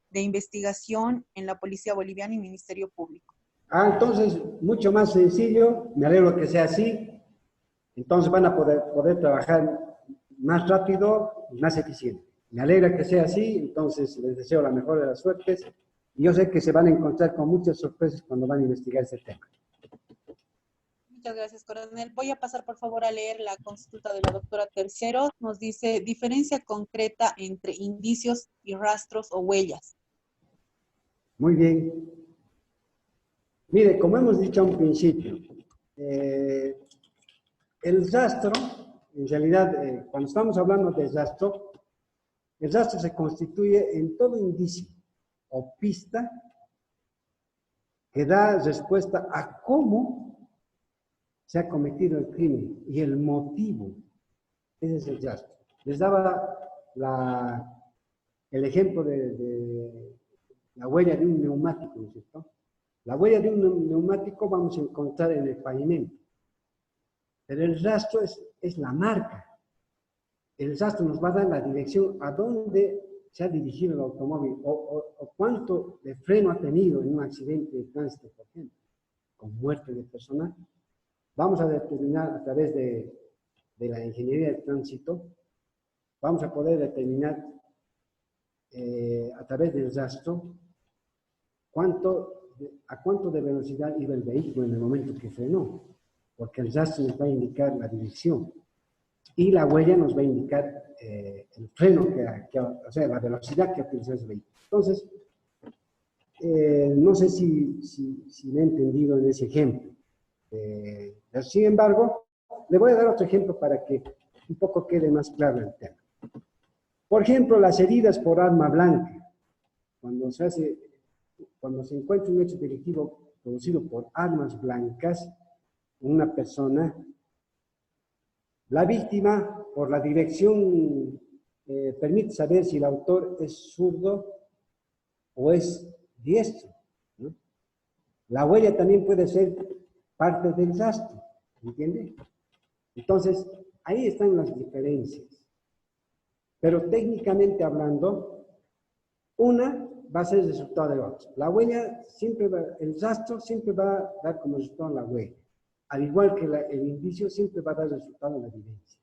de investigación en la Policía Boliviana y Ministerio Público. Entonces, mucho más sencillo, me alegro que sea así. Entonces van a poder trabajar más rápido y más eficiente. Me alegra que sea así, entonces les deseo la mejor de las suertes. Y yo sé que se van a encontrar con muchas sorpresas cuando van a investigar ese tema. Muchas gracias, coronel. Voy a pasar, por favor, a leer la consulta de la doctora Tercero. Nos dice, diferencia concreta entre indicios y rastros o huellas. Muy bien. Mire, como hemos dicho a un principio, el rastro, en realidad, cuando estamos hablando de rastro, el rastro se constituye en todo indicio o pista que da respuesta a cómo se ha cometido el crimen y el motivo. Ese es el rastro. Les daba el ejemplo de la huella de un neumático, ¿no es cierto? La huella de un neumático vamos a encontrar en el pavimento, pero el rastro es la marca. El rastro nos va a dar la dirección a dónde se ha dirigido el automóvil o cuánto de freno ha tenido en un accidente de tránsito, por ejemplo, con muerte de personas. Vamos a determinar a través de la ingeniería del tránsito, vamos a poder determinar a través del rastro a cuánto de velocidad iba el vehículo en el momento que frenó, porque el rastro nos va a indicar la dirección y la huella nos va a indicar el freno, o sea, la velocidad que utilizó ese vehículo. Entonces, no sé si me he entendido en ese ejemplo. Sin embargo, le voy a dar otro ejemplo para que un poco quede más claro el tema. Por ejemplo, las heridas por arma blanca. Cuando se encuentra un hecho delictivo producido por armas blancas en una persona, la víctima, por la dirección, permite saber si el autor es zurdo o es diestro, ¿no? La huella también puede ser parte del rastro, ¿entiende? Entonces, ahí están las diferencias. Pero técnicamente hablando, una va a ser el resultado de la otra. La huella el rastro siempre va a dar como resultado la huella. Al igual que el indicio siempre va a dar resultado en la evidencia.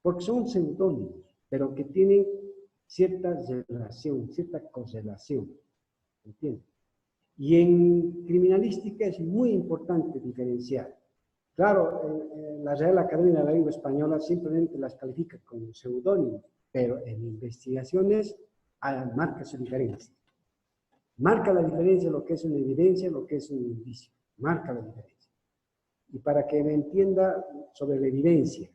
Porque son seudónimos, pero que tienen cierta relación, cierta correlación. ¿Entiendes? Y en criminalística es muy importante diferenciar. Claro, la Real Academia de la Lengua Española simplemente las califica como seudónimos, pero en investigaciones marca su diferencia. Marca la diferencia lo que es una evidencia, lo que es un indicio. Marca la diferencia. Y para que me entienda sobre la evidencia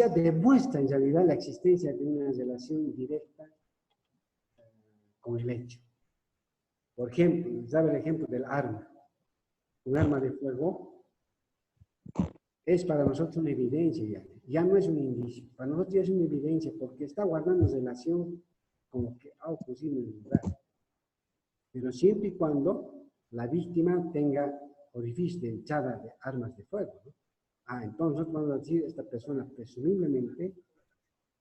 demuestra en realidad la existencia de una relación directa con el hecho. Por ejemplo, les daba el ejemplo del arma. Un arma de fuego es para nosotros una evidencia ya no es un indicio. Para nosotros ya es una evidencia porque está guardando relación con lo que ha ocurrido en el lugar. Pero siempre y cuando la víctima tenga orificio de echada de armas de fuego, ¿no? Entonces nosotros vamos a decir, esta persona presumiblemente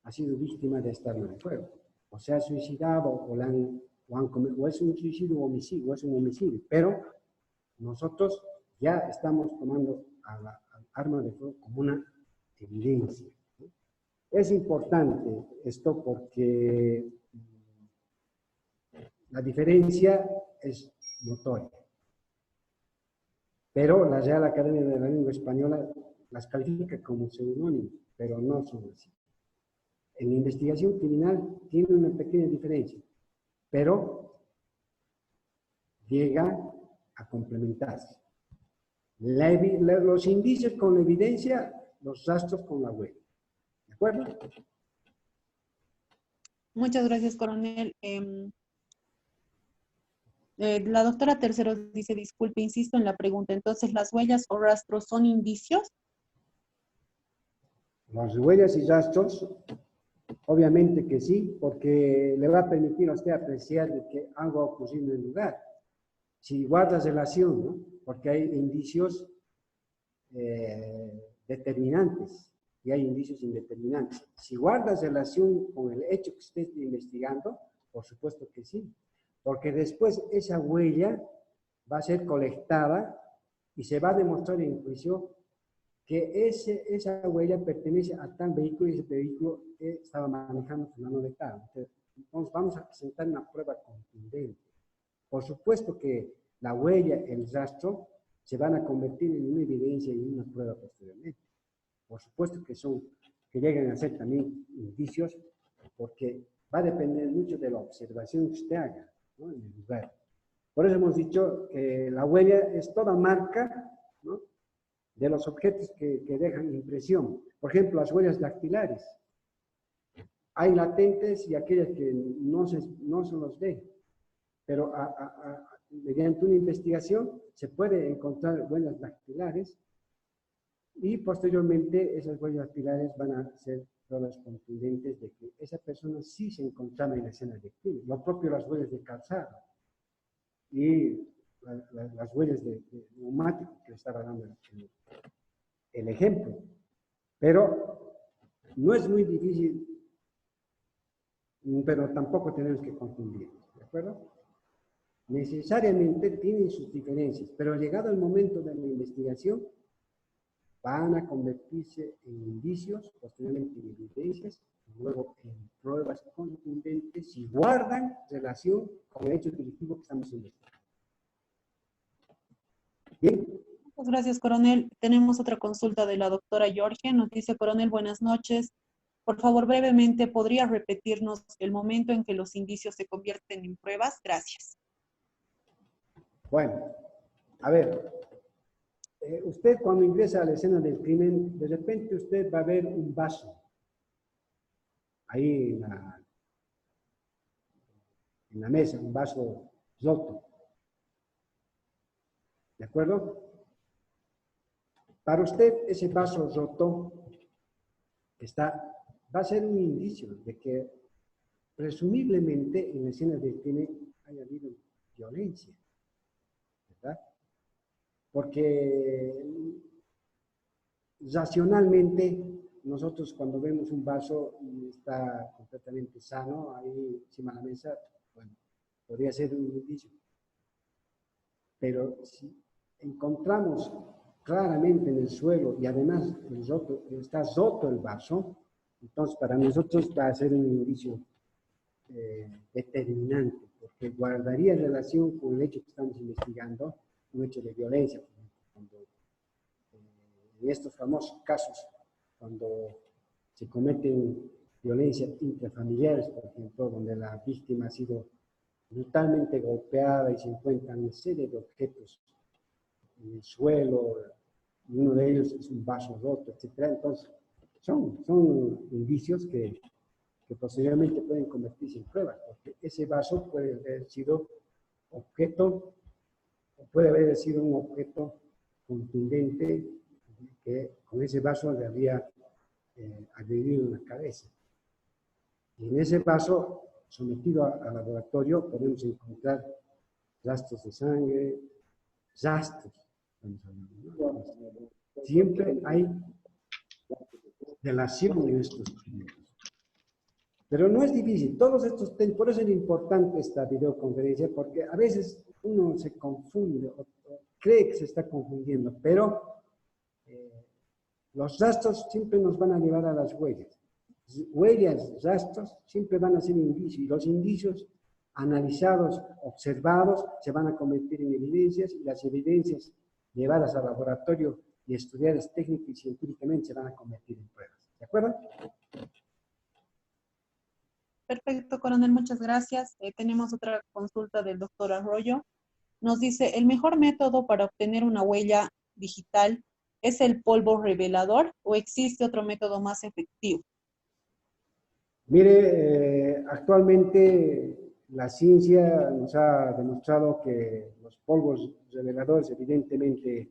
ha sido víctima de esta arma de fuego. O se ha suicidado, o es un suicidio o homicidio, o es un homicidio. Pero nosotros ya estamos tomando al arma de fuego como una evidencia, ¿no? Es importante esto porque la diferencia es notoria. Pero la Real Academia de la Lengua Española las califica como seudónimos, pero no son así. En la investigación criminal tiene una pequeña diferencia, pero llega a complementarse. Los indicios con la evidencia, los rastros con la huella. ¿De acuerdo? Muchas gracias, coronel. La doctora Terceros dice, disculpe, insisto en la pregunta, entonces, ¿las huellas o rastros son indicios? Las huellas y rastros, obviamente que sí, porque le va a permitir a usted apreciar de que algo ha ocurrido en el lugar. Si guarda relación, ¿no? Porque hay indicios determinantes y hay indicios indeterminantes. Si guarda relación con el hecho que usted está investigando, por supuesto que sí. Porque después esa huella va a ser colectada y se va a demostrar en juicio que esa huella pertenece a tal vehículo y ese vehículo estaba manejando fulano de tal. Entonces vamos a presentar una prueba contundente. Por supuesto que la huella, el rastro, se van a convertir en una evidencia y en una prueba posteriormente. Por supuesto que llegan a ser también indicios, porque va a depender mucho de la observación que usted haga, ¿no? En el lugar. Por eso hemos dicho que la huella es toda marca, ¿no? De los objetos que dejan impresión. Por ejemplo, las huellas dactilares. Hay latentes y aquellas que no se los ve. Pero mediante una investigación se puede encontrar huellas dactilares y posteriormente esas huellas dactilares van a ser pruebas contundentes de que esa persona sí se encontraba en la escena del crimen. Lo propio las huellas de calzado y las huellas de neumático que estaba dando el ejemplo. Pero no es muy difícil, pero tampoco tenemos que confundir, ¿de acuerdo? Necesariamente tienen sus diferencias, pero llegado el momento de la investigación, van a convertirse en indicios, posteriormente en evidencias, luego en pruebas contundentes y guardan relación con el hecho delictivo que estamos investigando. Bien. Muchas gracias, coronel. Tenemos otra consulta de la doctora Georgia. Nos dice, coronel, buenas noches. Por favor, brevemente, ¿podría repetirnos el momento en que los indicios se convierten en pruebas? Gracias. Bueno, a ver, usted cuando ingresa a la escena del crimen, de repente usted va a ver un vaso ahí en la mesa, un vaso roto. ¿De acuerdo? Para usted ese vaso roto va a ser un indicio de que presumiblemente en la escena del crimen haya habido violencia, ¿verdad? Porque racionalmente nosotros cuando vemos un vaso y está completamente sano ahí encima de la mesa, bueno, podría ser un indicio. Pero si encontramos claramente en el suelo y además está roto el vaso, entonces para nosotros va a ser un indicio determinante, porque guardaría relación con el hecho que estamos investigando, un hecho de violencia. Cuando, en estos famosos casos, cuando se cometen violencia intrafamiliares, por ejemplo, donde la víctima ha sido brutalmente golpeada y se encuentran una serie de objetos en el suelo, y uno de ellos es un vaso roto, etc. Entonces, son indicios que posteriormente pueden convertirse en pruebas, porque ese vaso puede haber sido objeto, puede haber sido un objeto contundente que con ese vaso le había agredido en la cabeza. Y en ese vaso, sometido al laboratorio, podemos encontrar rastros de sangre, rastros, estamos hablando, ¿no? Siempre hay relación en estos primeros. Pero no es difícil, todos estos temas, por eso es importante esta videoconferencia, porque a veces uno se confunde o cree que se está confundiendo, pero los rastros siempre nos van a llevar a las huellas. Huellas, rastros, siempre van a ser indicios, y los indicios analizados, observados, se van a convertir en evidencias, y las evidencias llevadas al laboratorio y estudiadas técnica y científicamente se van a convertir en pruebas. ¿De acuerdo? Perfecto, coronel, muchas gracias. Tenemos otra consulta del doctor Arroyo. Nos dice, ¿el mejor método para obtener una huella digital es el polvo revelador o existe otro método más efectivo? Mire, actualmente la ciencia nos ha demostrado que los polvos reveladores evidentemente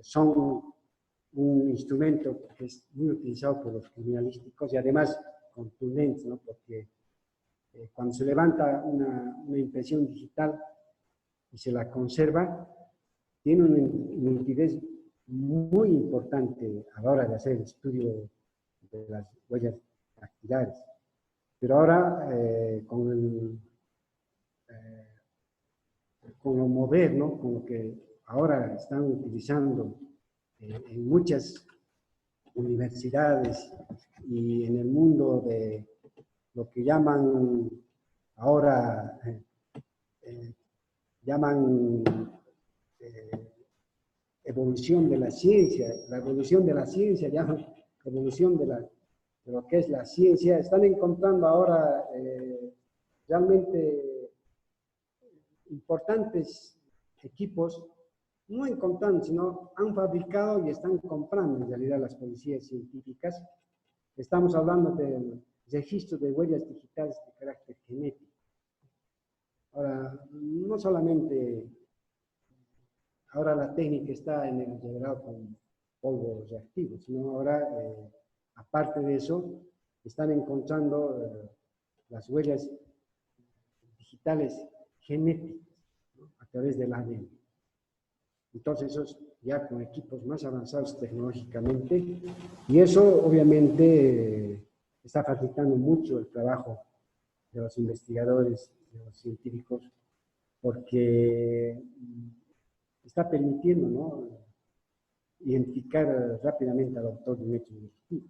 son un instrumento que es muy utilizado por los criminalísticos y además contundente, ¿no? Porque cuando se levanta una impresión digital y se la conserva, tiene una nitidez muy importante a la hora de hacer el estudio de las huellas dactilares. Pero ahora, con lo moderno, con lo que ahora están utilizando en muchas universidades y en el mundo de lo que llaman ahora, llaman evolución de la ciencia, llaman evolución de lo que es la ciencia, están encontrando ahora realmente importantes equipos, no encontrando, sino han fabricado y están comprando en realidad las policías científicas. Estamos hablando del registro de huellas digitales de carácter genético. Ahora, no solamente, ahora la técnica está en el revelado con polvo reactivo, sino ahora, aparte de eso, están encontrando las huellas digitales genéticas, ¿no? A través del ADN. Entonces, eso es ya con equipos más avanzados tecnológicamente, y eso obviamente está facilitando mucho el trabajo de los investigadores, de los científicos, porque está permitiendo, ¿no?, identificar rápidamente al autor de un hecho delictivo.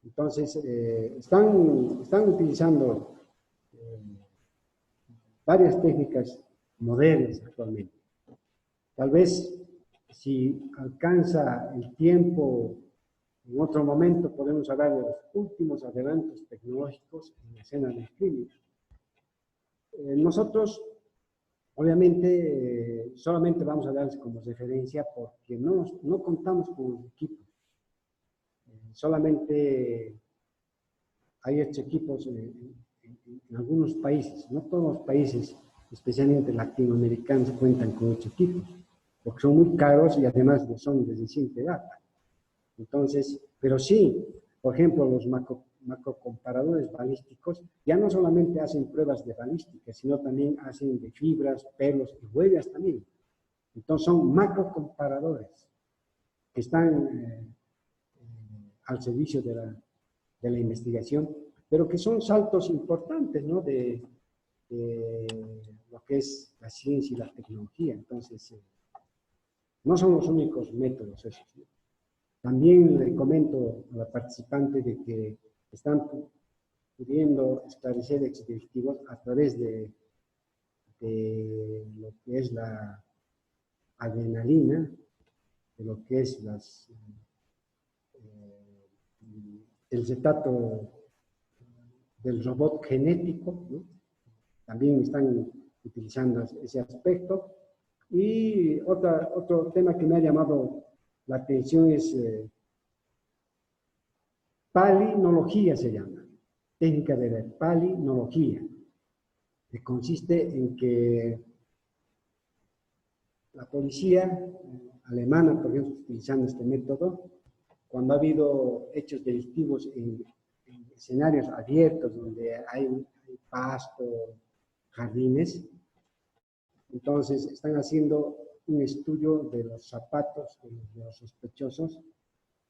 Entonces, están utilizando varias técnicas modernas actualmente. Tal vez, si alcanza el tiempo, en otro momento podemos hablar de los últimos adelantos tecnológicos en la escena del crimen. Nosotros, obviamente, solamente vamos a darles como referencia porque no contamos con los equipos. Solamente hay estos equipos en algunos países, no todos los países, especialmente latinoamericanos, cuentan con estos equipos, porque son muy caros y además son de reciente data. Entonces, pero sí, por ejemplo, los macrocomparadores balísticos ya no solamente hacen pruebas de balística, sino también hacen de fibras, pelos y huellas también. Entonces son macrocomparadores que están al servicio de la investigación, pero que son saltos importantes, ¿no?, de lo que es la ciencia y la tecnología. Entonces, no son los únicos métodos esos, ¿no? También le comento a la participante de que están pudiendo esclarecer hechos delictivos a través de lo que es la adrenalina, de lo que es el cetato del robot genético, ¿no? También están utilizando ese aspecto. Y otro tema que me ha llamado la atención es palinología, se llama, técnica de la palinología, que consiste en que la policía alemana, por ejemplo, utilizando este método, cuando ha habido hechos delictivos en escenarios abiertos donde hay pasto, jardines, entonces están haciendo un estudio de los zapatos de los sospechosos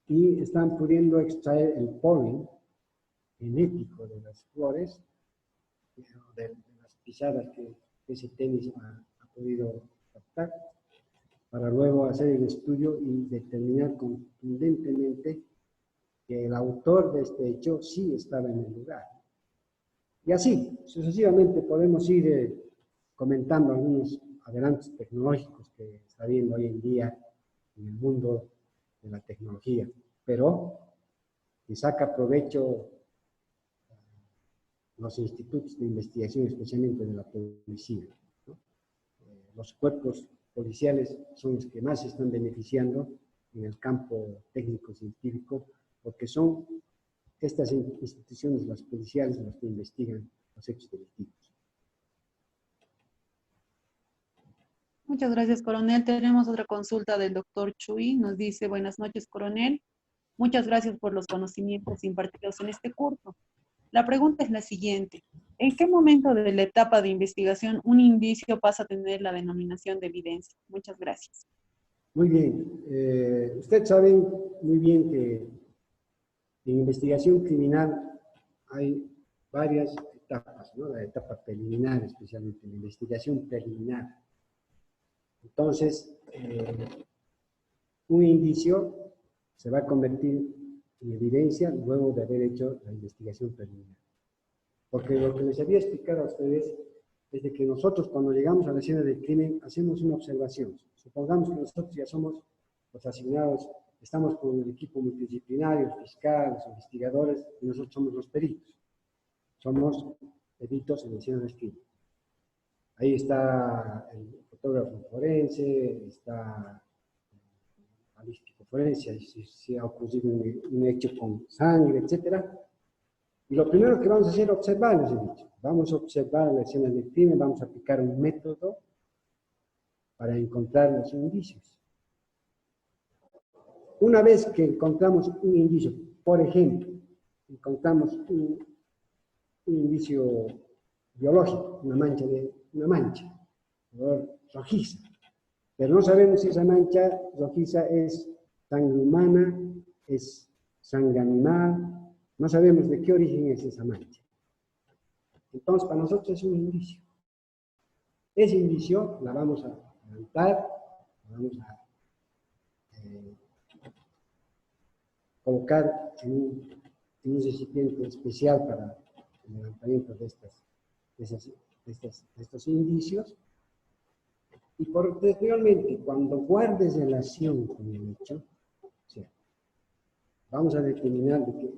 y están pudiendo extraer el polen genético de las flores, de las pisadas que ese tenis ha podido captar, para luego hacer el estudio y determinar contundentemente que el autor de este hecho sí estaba en el lugar. Y así, sucesivamente, podemos ir comentando algunos adelantos tecnológicos que está habiendo hoy en día en el mundo de la tecnología, pero que saca provecho los institutos de investigación, especialmente de la policía, ¿no? Los cuerpos policiales son los que más se están beneficiando en el campo técnico-científico, porque son estas instituciones, las policiales, las que investigan los hechos delictivos. Muchas gracias, coronel. Tenemos otra consulta del doctor Chuy. Nos dice, buenas noches, coronel. Muchas gracias por los conocimientos impartidos en este curso. La pregunta es la siguiente. ¿En qué momento de la etapa de investigación un indicio pasa a tener la denominación de evidencia? Muchas gracias. Muy bien. Ustedes saben muy bien que en investigación criminal hay varias etapas, ¿no? La etapa preliminar, especialmente la investigación preliminar. Entonces, un indicio se va a convertir en evidencia luego de haber hecho la investigación preliminar. Porque lo que les había explicado a ustedes es de que nosotros cuando llegamos a la escena del crimen hacemos una observación. Supongamos que nosotros ya somos los asignados, estamos con el equipo multidisciplinario, fiscales, investigadores, y nosotros somos los peritos. Somos peritos en la escena del crimen. Ahí está el fotógrafo forense, está el balístico forense, si ha ocurrido un hecho con sangre, etc. Y lo primero que vamos a hacer es observar, les he dicho. Vamos a observar la escena del crimen, vamos a aplicar un método para encontrar los indicios. Una vez que encontramos un indicio, por ejemplo, encontramos un indicio biológico, una mancha, color rojiza, pero no sabemos si esa mancha rojiza es sangre humana, es sangre animal, no sabemos de qué origen es esa mancha. Entonces, para nosotros es un indicio. Ese indicio la vamos a levantar, la vamos a colocar en un recipiente especial para el levantamiento de estos indicios. Y posteriormente, cuando guarde relación con el hecho, o sea, vamos a determinar de que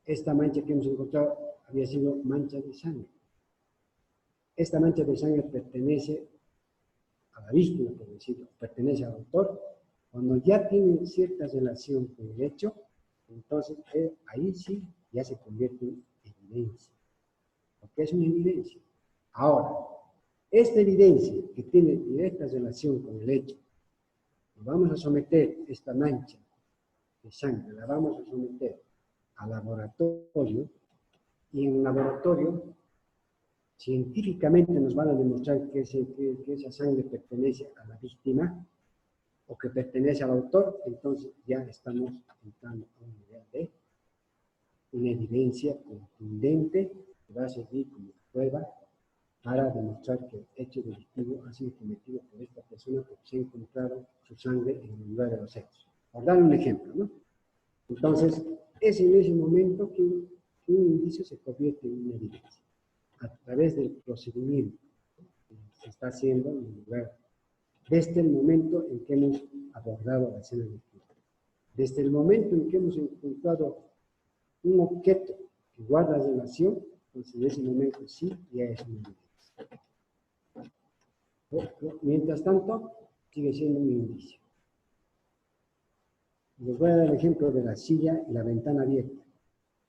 esta mancha que hemos encontrado había sido mancha de sangre. Esta mancha de sangre pertenece a la víctima, por decirlo, pertenece al autor. Cuando ya tiene cierta relación con el hecho, entonces ahí sí ya se convierte en evidencia, porque es una evidencia. Ahora, esta evidencia que tiene directa relación con el hecho, vamos a someter esta mancha de sangre, la vamos a someter al laboratorio, y en el laboratorio científicamente nos van a demostrar que esa sangre pertenece a la víctima o que pertenece al autor. Entonces ya estamos entrando a un nivel de una evidencia contundente que va a servir como prueba para demostrar que el hecho delictivo ha sido cometido por esta persona porque se ha encontrado su sangre en el lugar de los hechos. Por dar un ejemplo, ¿no? Entonces, es en ese momento que un indicio se convierte en una evidencia, a través del procedimiento que se está haciendo en el lugar, desde el momento en que hemos abordado la escena del crimen, desde el momento en que hemos encontrado un objeto que guarda relación, entonces en ese momento sí, ya es una evidencia. Mientras tanto, sigue siendo un indicio. Les voy a dar el ejemplo de la silla y la ventana abierta.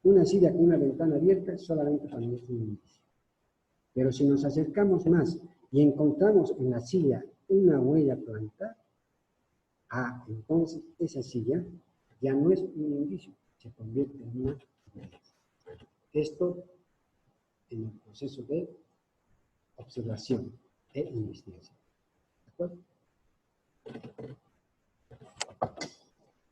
Una silla con una ventana abierta solamente para mí es un indicio. Pero si nos acercamos más y encontramos en la silla una huella plantar, entonces esa silla ya no es un indicio, se convierte en una huella. Esto en el proceso de observación e investigación. ¿De acuerdo?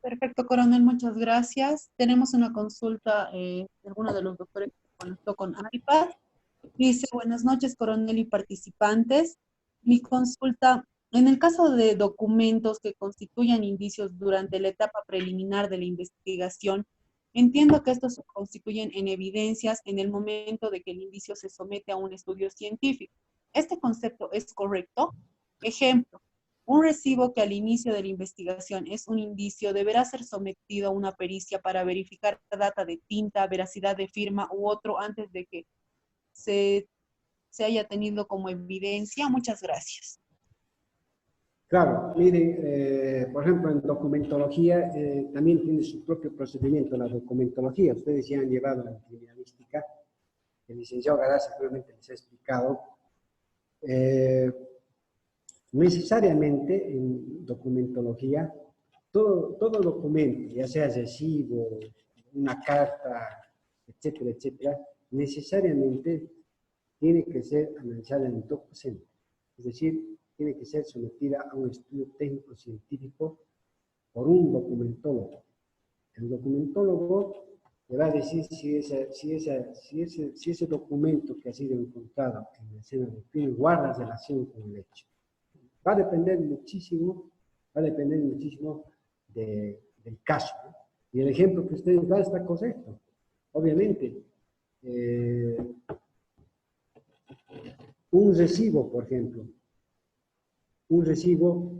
Perfecto, coronel, muchas gracias. Tenemos una consulta de alguno de los doctores que se conectó con iPad. Dice, buenas noches, coronel y participantes. Mi consulta, en el caso de documentos que constituyan indicios durante la etapa preliminar de la investigación, entiendo que estos se constituyen en evidencias en el momento de que el indicio se somete a un estudio científico. ¿Este concepto es correcto? Ejemplo, un recibo que al inicio de la investigación es un indicio deberá ser sometido a una pericia para verificar data de tinta, veracidad de firma u otro antes de que se haya tenido como evidencia. Muchas gracias. Claro, miren, por ejemplo, en documentología también tiene su propio procedimiento la documentología. Ustedes ya han llevado la criminalística, el licenciado Garay seguramente les ha explicado. Necesariamente en documentología, todo documento, ya sea recibo, una carta, etcétera, etcétera, necesariamente tiene que ser analizada en documento. Es decir, tiene que ser sometida a un estudio técnico-científico por un documentólogo. El documentólogo le va a decir si ese documento que ha sido encontrado en la escena del crimen guarda relación con el hecho. Va a depender muchísimo del caso, ¿no? Y el ejemplo que ustedes dan está correcto. Obviamente, un recibo, por ejemplo, un recibo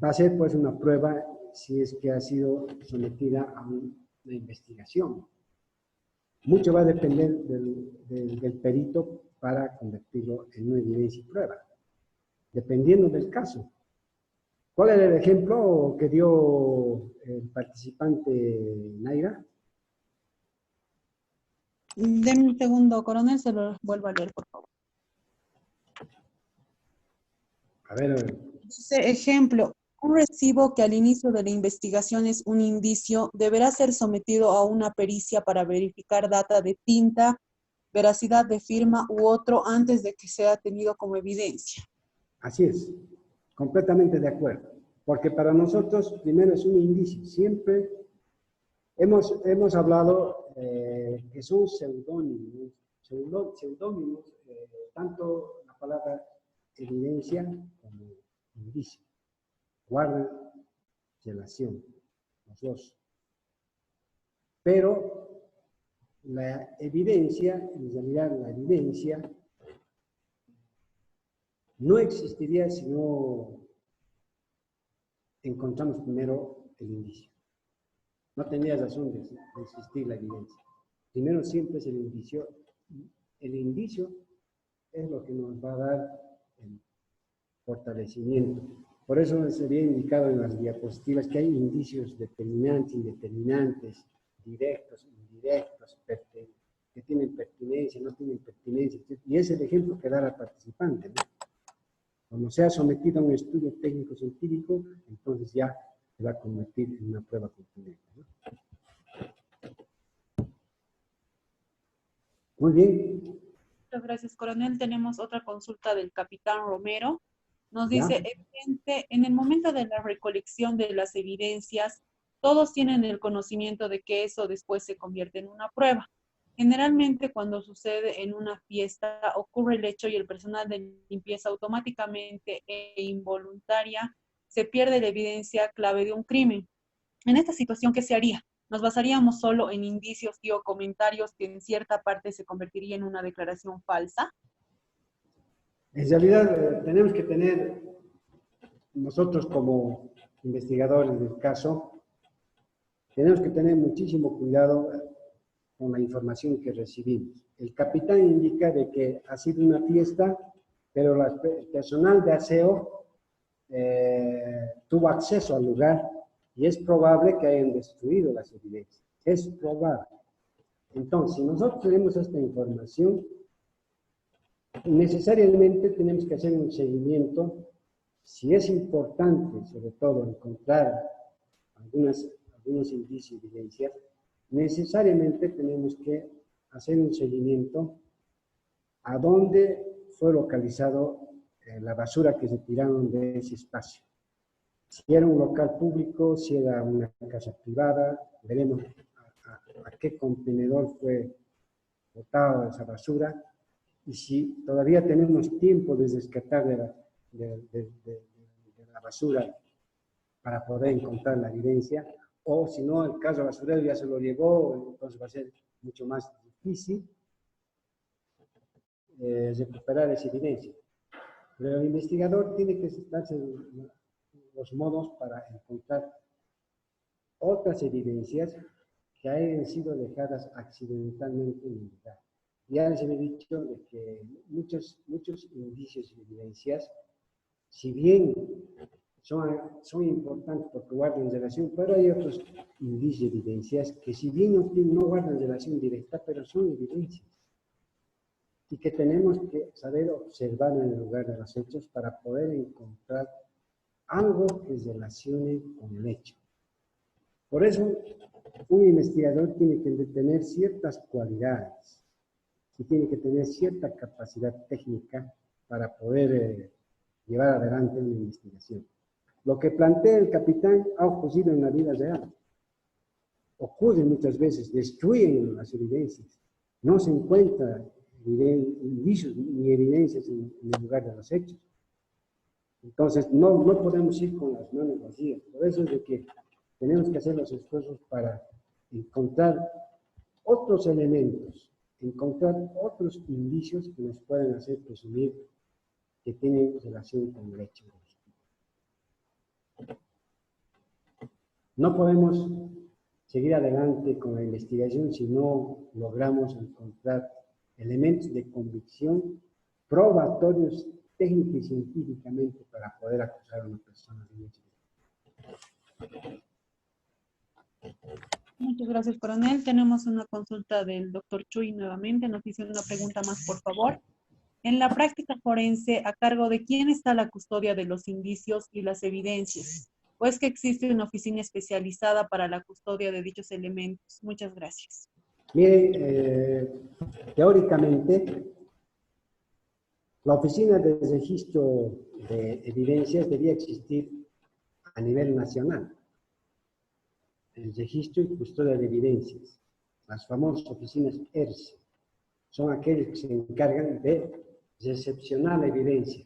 va a ser pues una prueba si es que ha sido sometida a una investigación. Mucho va a depender del perito para convertirlo en una evidencia y prueba, dependiendo del caso. ¿Cuál era el ejemplo que dio el participante Naira? Denme un segundo, coronel, se lo vuelvo a leer, por favor. A ver. Dice, ejemplo, un recibo que al inicio de la investigación es un indicio deberá ser sometido a una pericia para verificar data de tinta, veracidad de firma u otro antes de que sea tenido como evidencia. Así es, completamente de acuerdo. Porque para nosotros, primero es un indicio. Siempre hemos hablado que son seudónimos, tanto la palabra evidencia como indicio. Guardan relación, los dos. Pero la evidencia, en realidad la evidencia, no existiría si no encontramos primero el indicio. No tenía razón de existir la evidencia. Primero siempre es el indicio. El indicio es lo que nos va a dar el fortalecimiento. Por eso se había indicado en las diapositivas que hay indicios determinantes, indeterminantes, directos, indirectos, que tienen pertinencia, no tienen pertinencia. Y es el ejemplo que da al participante, ¿no? Cuando sea sometido a un estudio técnico-científico, entonces ya se va a convertir en una prueba contundente, ¿no? Muy bien. Muchas gracias, coronel. Tenemos otra consulta del capitán Romero. Nos ¿Ya? dice, evidente, en el momento de la recolección de las evidencias, todos tienen el conocimiento de que eso después se convierte en una prueba. Generalmente cuando sucede en una fiesta ocurre el hecho y el personal de limpieza automáticamente e involuntaria se pierde la evidencia clave de un crimen. En esta situación, ¿qué se haría? ¿Nos basaríamos solo en indicios y o comentarios que en cierta parte se convertiría en una declaración falsa? En realidad tenemos que tener nosotros como investigadores del caso tenemos que tener muchísimo cuidado con la información que recibimos. El capitán indica de que ha sido una fiesta, pero el personal de aseo tuvo acceso al lugar y es probable que hayan destruido las evidencias. Es probable. Entonces, si nosotros tenemos esta información, necesariamente tenemos que hacer un seguimiento. Si es importante, sobre todo, encontrar algunos indicios y evidencias, necesariamente tenemos que hacer un seguimiento a dónde fue localizado la basura que se tiraron de ese espacio. Si era un local público, si era una casa privada, veremos a qué contenedor fue botada esa basura, y si todavía tenemos tiempo de rescatar de la basura para poder encontrar la evidencia, o si no, el caso basurero ya se lo llevó, entonces va a ser mucho más difícil recuperar esa evidencia. Pero el investigador tiene que darse los modos para encontrar otras evidencias que hayan sido dejadas accidentalmente en el lugar. Ya les he dicho de que muchos indicios y evidencias, si bien son importantes porque guardan relación, pero hay otros indicios y evidencias que si bien no guardan relación directa, pero son evidencias y que tenemos que saber observar en el lugar de los hechos para poder encontrar algo que se relacione con el hecho. Por eso, un investigador tiene que tener ciertas cualidades y tiene que tener cierta capacidad técnica para poder llevar adelante una investigación. Lo que plantea el capitán ha ocurrido en la vida real. Ocurre muchas veces, destruyen las evidencias. No se encuentran indicios ni evidencias en el lugar de los hechos. Entonces, no podemos ir con las manos vacías. Por eso es de que tenemos que hacer los esfuerzos para encontrar otros elementos, encontrar otros indicios que nos puedan hacer presumir que tienen relación con el hecho. No podemos seguir adelante con la investigación si no logramos encontrar elementos de convicción probatorios técnica y científicamente para poder acusar a una persona de un hecho. Muchas gracias, coronel. Tenemos una consulta del doctor Chuy nuevamente. Nos dice una pregunta más, por favor. En la práctica forense, ¿a cargo de quién está la custodia de los indicios y las evidencias? ¿O es que existe una oficina especializada para la custodia de dichos elementos? Muchas gracias. Mire, teóricamente, la oficina de registro de evidencias debía existir a nivel nacional. El registro y custodia de evidencias, las famosas oficinas ERSE, son aquellos que se encargan de recepcionar la evidencia.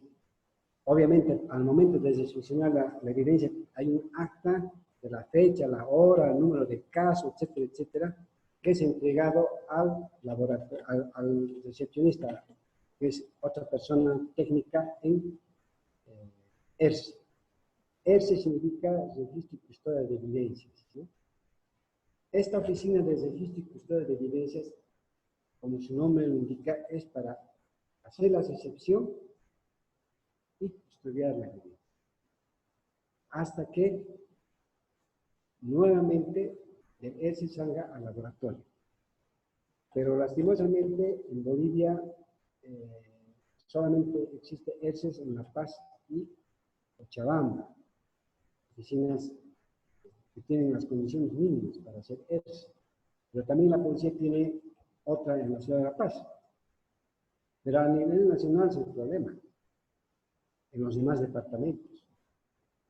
Obviamente, al momento de recepcionar la evidencia, hay un acta de la fecha, la hora, el número de casos, etcétera, etcétera, que es entregado al laboratorio, al recepcionista, que es otra persona técnica en ERSE. ERSE significa Registro y Custodia de Evidencias, ¿sí? Esta oficina de registro y custodia de evidencias, como su nombre lo indica, es para hacer la recepción y custodiar la evidencia. Hasta que nuevamente el ERSE salga al laboratorio. Pero lastimosamente en Bolivia solamente existe ERSE en La Paz y Cochabamba, oficinas que tienen las condiciones mínimas para hacer ERSE. Pero también la policía tiene otra en la ciudad de La Paz. Pero a nivel nacional es el problema. En los demás departamentos.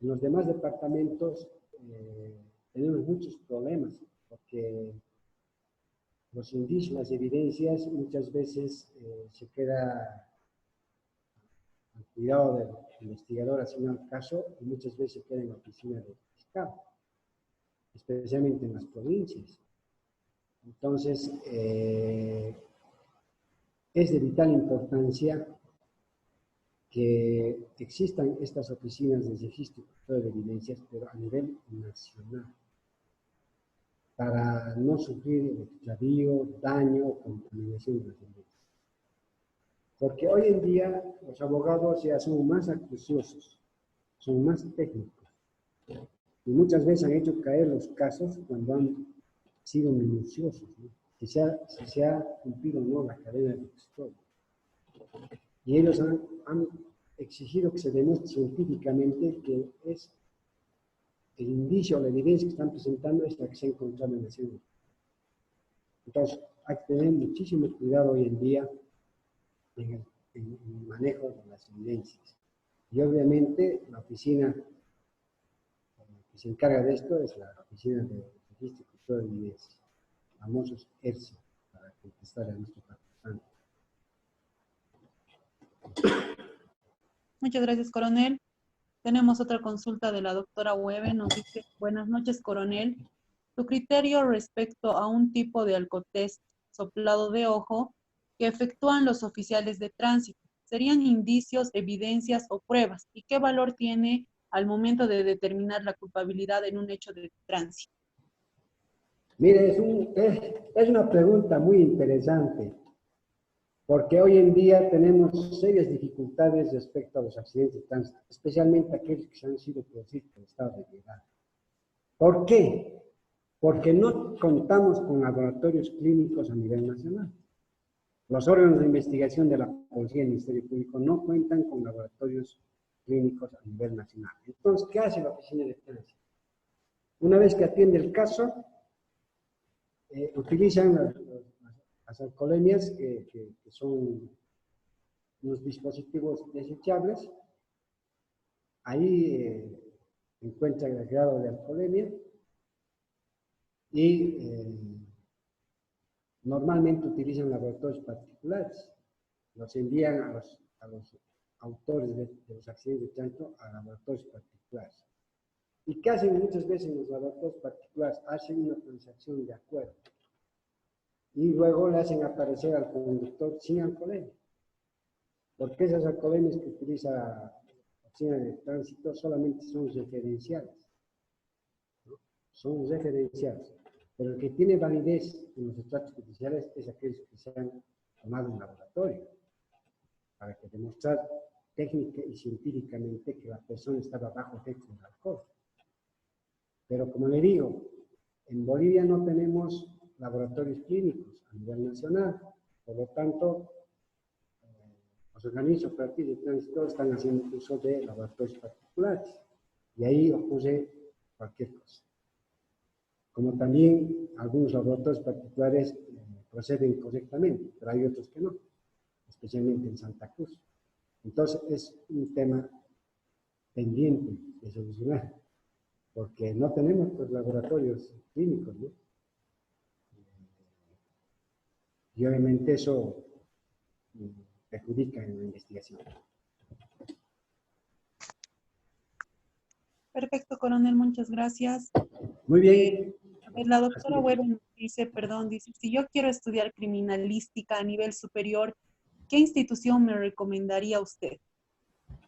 En los demás departamentos tenemos muchos problemas, porque los indicios, las evidencias, muchas veces se queda al cuidado del investigador haciendo el caso y muchas veces se queda en la oficina del fiscal, especialmente en las provincias. Entonces, es de vital importancia que existan estas oficinas de registro de evidencias, pero a nivel nacional. para no sufrir extravío, daño o contaminación de las semillas. Porque hoy en día los abogados ya son más acuciosos, son más técnicos. Y muchas veces han hecho caer los casos cuando han sido minuciosos, ¿no? Si se ha cumplido o no la cadena de custodia. Y ellos han exigido que se demuestre científicamente que es el indicio o la evidencia que están presentando es la que se ha encontrado en la célula. Entonces, hay que tener muchísimo cuidado hoy en día en el manejo de las evidencias. Y obviamente la oficina que se encarga de esto es la Oficina de Registro y Custodia de Evidencias, famosos ERSI, para contestar a nuestro participante. Muchas gracias, coronel. Tenemos otra consulta de la doctora Webe. Nos dice, buenas noches, coronel. Tu criterio respecto a un tipo de alcotest soplado de ojo que efectúan los oficiales de tránsito. ¿Serían indicios, evidencias o pruebas? ¿Y qué valor tiene al momento de determinar la culpabilidad en un hecho de tránsito? Mire, es una pregunta muy interesante, porque hoy en día tenemos serias dificultades respecto a los accidentes de tránsito, especialmente aquellos que han sido producidos por estado de ebriedad. ¿Por qué? Porque no contamos con laboratorios clínicos a nivel nacional. Los órganos de investigación de la Policía y el Ministerio Público no cuentan con laboratorios clínicos a nivel nacional. Entonces, ¿qué hace la Oficina de Tránsito? Una vez que atiende el caso, utilizan las alcoholemias, que son unos dispositivos desechables. Ahí encuentran el grado de alcoholemia y normalmente utilizan laboratorios particulares. Los envían a los autores de los accidentes de tránsito a laboratorios particulares. ¿Y qué hacen muchas veces los laboratorios particulares? Hacen una transacción de acuerdo. Y luego le hacen aparecer al conductor sin alcoholemia. Porque esas alcoholemias que utiliza la Oficina de Tránsito solamente son referenciales, ¿no? Son referenciales. Pero el que tiene validez en los estratos judiciales es aquellos que se han tomado en laboratorio, para que demostrar técnica y científicamente que la persona estaba bajo efecto del alcohol. Pero como le digo, en Bolivia no tenemos laboratorios clínicos a nivel nacional, por lo tanto, los organismos operativos de tránsito están haciendo uso de laboratorios particulares, y ahí ocurre cualquier cosa. Como también algunos laboratorios particulares proceden correctamente, pero hay otros que no, especialmente en Santa Cruz. Entonces es un tema pendiente de solucionar, porque no tenemos pues, laboratorios clínicos, ¿no? Y obviamente eso perjudica en la investigación. Perfecto, coronel, muchas gracias. Muy bien. La doctora Webe nos dice, dice, si yo quiero estudiar criminalística a nivel superior, ¿qué institución me recomendaría usted?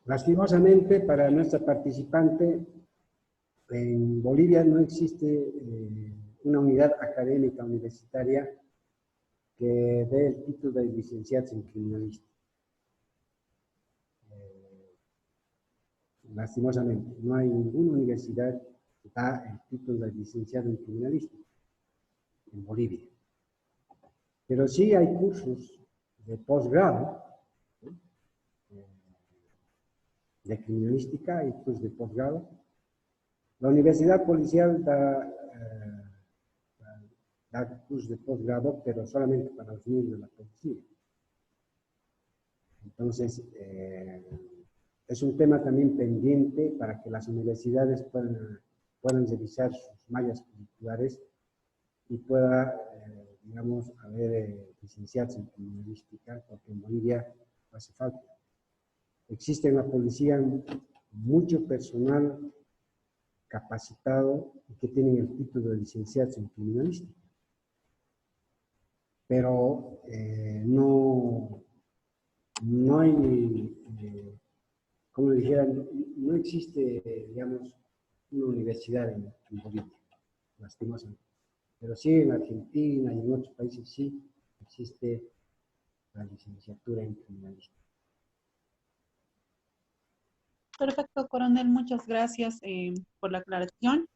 Lastimosamente, para nuestra participante, en Bolivia no existe una unidad académica universitaria que dé el título de licenciado en criminalística. Lastimosamente, no hay ninguna universidad que da el título de licenciado en criminalística en Bolivia. Pero sí hay cursos de posgrado, ¿no? De criminalística y cursos de posgrado. La Universidad Policial da cursos de posgrado, pero solamente para los miembros de la policía. Entonces, es un tema también pendiente para que las universidades puedan revisar sus mallas curriculares y pueda, digamos, haber licenciados en criminalística, porque en Bolivia hace falta. Existe en la policía mucho personal capacitado y que tienen el título de licenciados en criminalística. Pero no hay, como dijera, no existe, digamos, una universidad en Bolivia, lastimosamente. pero sí en Argentina y en otros países sí existe la licenciatura en criminalística. Perfecto, coronel, muchas gracias por la aclaración.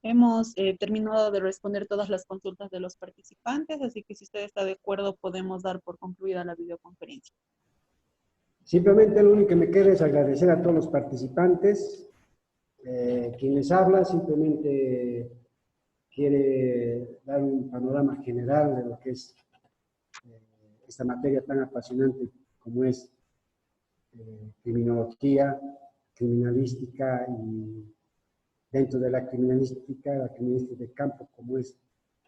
Hemos terminado de responder todas las consultas de los participantes, así que si usted está de acuerdo podemos dar por concluida la videoconferencia. Simplemente lo único que me queda es agradecer a todos los participantes. Quien les habla simplemente quiere dar un panorama general de lo que es esta materia tan apasionante como es criminología, criminalística y dentro de la criminalística de campo como es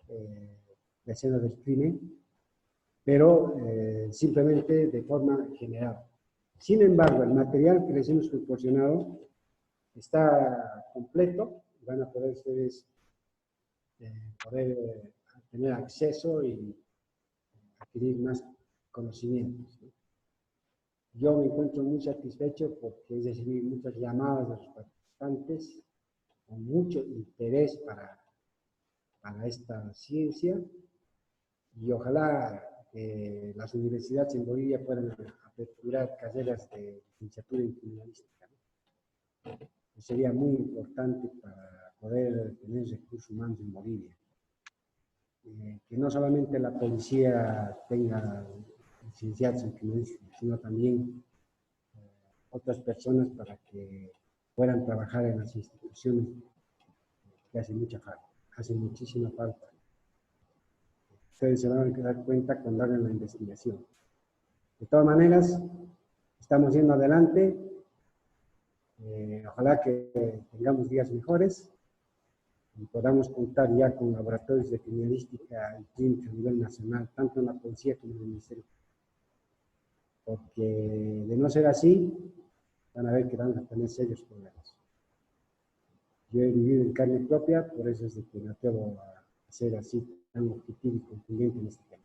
la escena del crimen, pero simplemente de forma general. Sin embargo, el material que les hemos proporcionado está completo, van a poder ustedes tener acceso y adquirir más conocimientos, ¿no? Yo me encuentro muy satisfecho porque he recibido muchas llamadas de los participantes con mucho interés para esta ciencia y ojalá las universidades en Bolivia puedan aperturar carreras de licenciatura en criminalística, ¿no? Sería muy importante para poder tener recursos humanos en Bolivia. Que no solamente la policía tenga licenciados en criminalística, sino también otras personas para que puedan trabajar en las instituciones que hacen mucha falta, hacen muchísima falta. Ustedes se van a dar cuenta cuando hagan la investigación. De todas maneras, estamos yendo adelante. Ojalá que tengamos días mejores y podamos contar ya con laboratorios de criminalística y clínica a nivel nacional, tanto en la policía como en el ministerio. Porque de no ser así, van a ver que van a tener serios problemas. Yo he vivido en carne propia, por eso es de que me atrevo a ser así tan objetivo y contundente en este tema.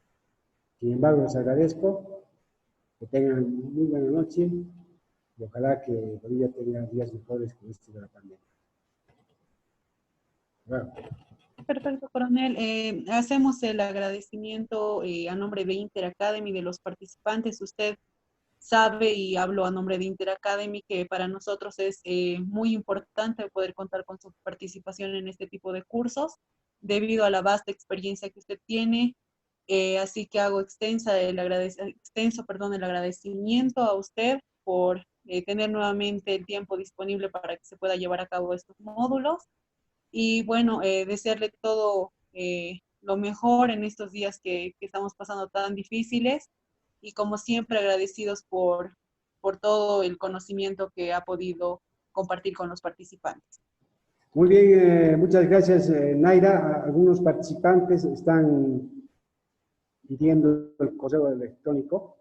Sin embargo, les agradezco, que tengan muy buena noche y ojalá que Bolivia tenga días mejores con esto de la pandemia. Bueno. Perfecto, coronel. Hacemos el agradecimiento a nombre de Inter Academy, de los participantes. Usted sabe, y hablo a nombre de Inter Academy, que para nosotros es muy importante poder contar con su participación en este tipo de cursos, debido a la vasta experiencia que usted tiene. Así que hago extenso el agradecimiento a usted por tener nuevamente el tiempo disponible para que se pueda llevar a cabo estos módulos. Y bueno, desearle todo lo mejor en estos días que estamos pasando tan difíciles, y como siempre agradecidos por todo el conocimiento que ha podido compartir con los participantes. Muy bien, muchas gracias, Naira. Algunos participantes están pidiendo el correo electrónico.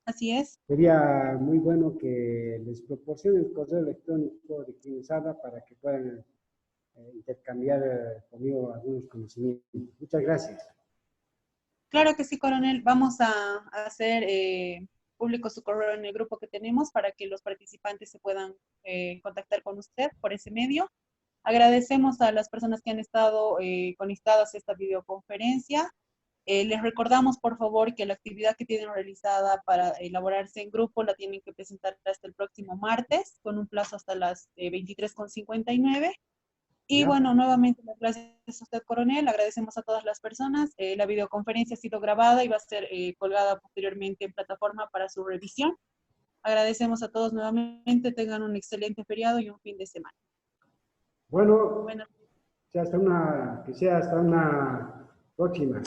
Así es. Sería muy bueno que les proporcione el correo electrónico de quienes hablan para que puedan intercambiar conmigo algunos conocimientos. Muchas gracias. Claro que sí, coronel. Vamos a hacer público su correo en el grupo que tenemos para que los participantes se puedan contactar con usted por ese medio. Agradecemos a las personas que han estado conectadas a esta videoconferencia. Les recordamos, por favor, que la actividad que tienen realizada para elaborarse en grupo la tienen que presentar hasta el próximo martes, con un plazo hasta las 23:59. Y bueno, nuevamente las gracias a usted, coronel. Agradecemos a todas las personas. La videoconferencia ha sido grabada y va a ser colgada posteriormente en plataforma para su revisión. Agradecemos a todos nuevamente. Tengan un excelente feriado y un fin de semana. Bueno, que sea hasta una próxima.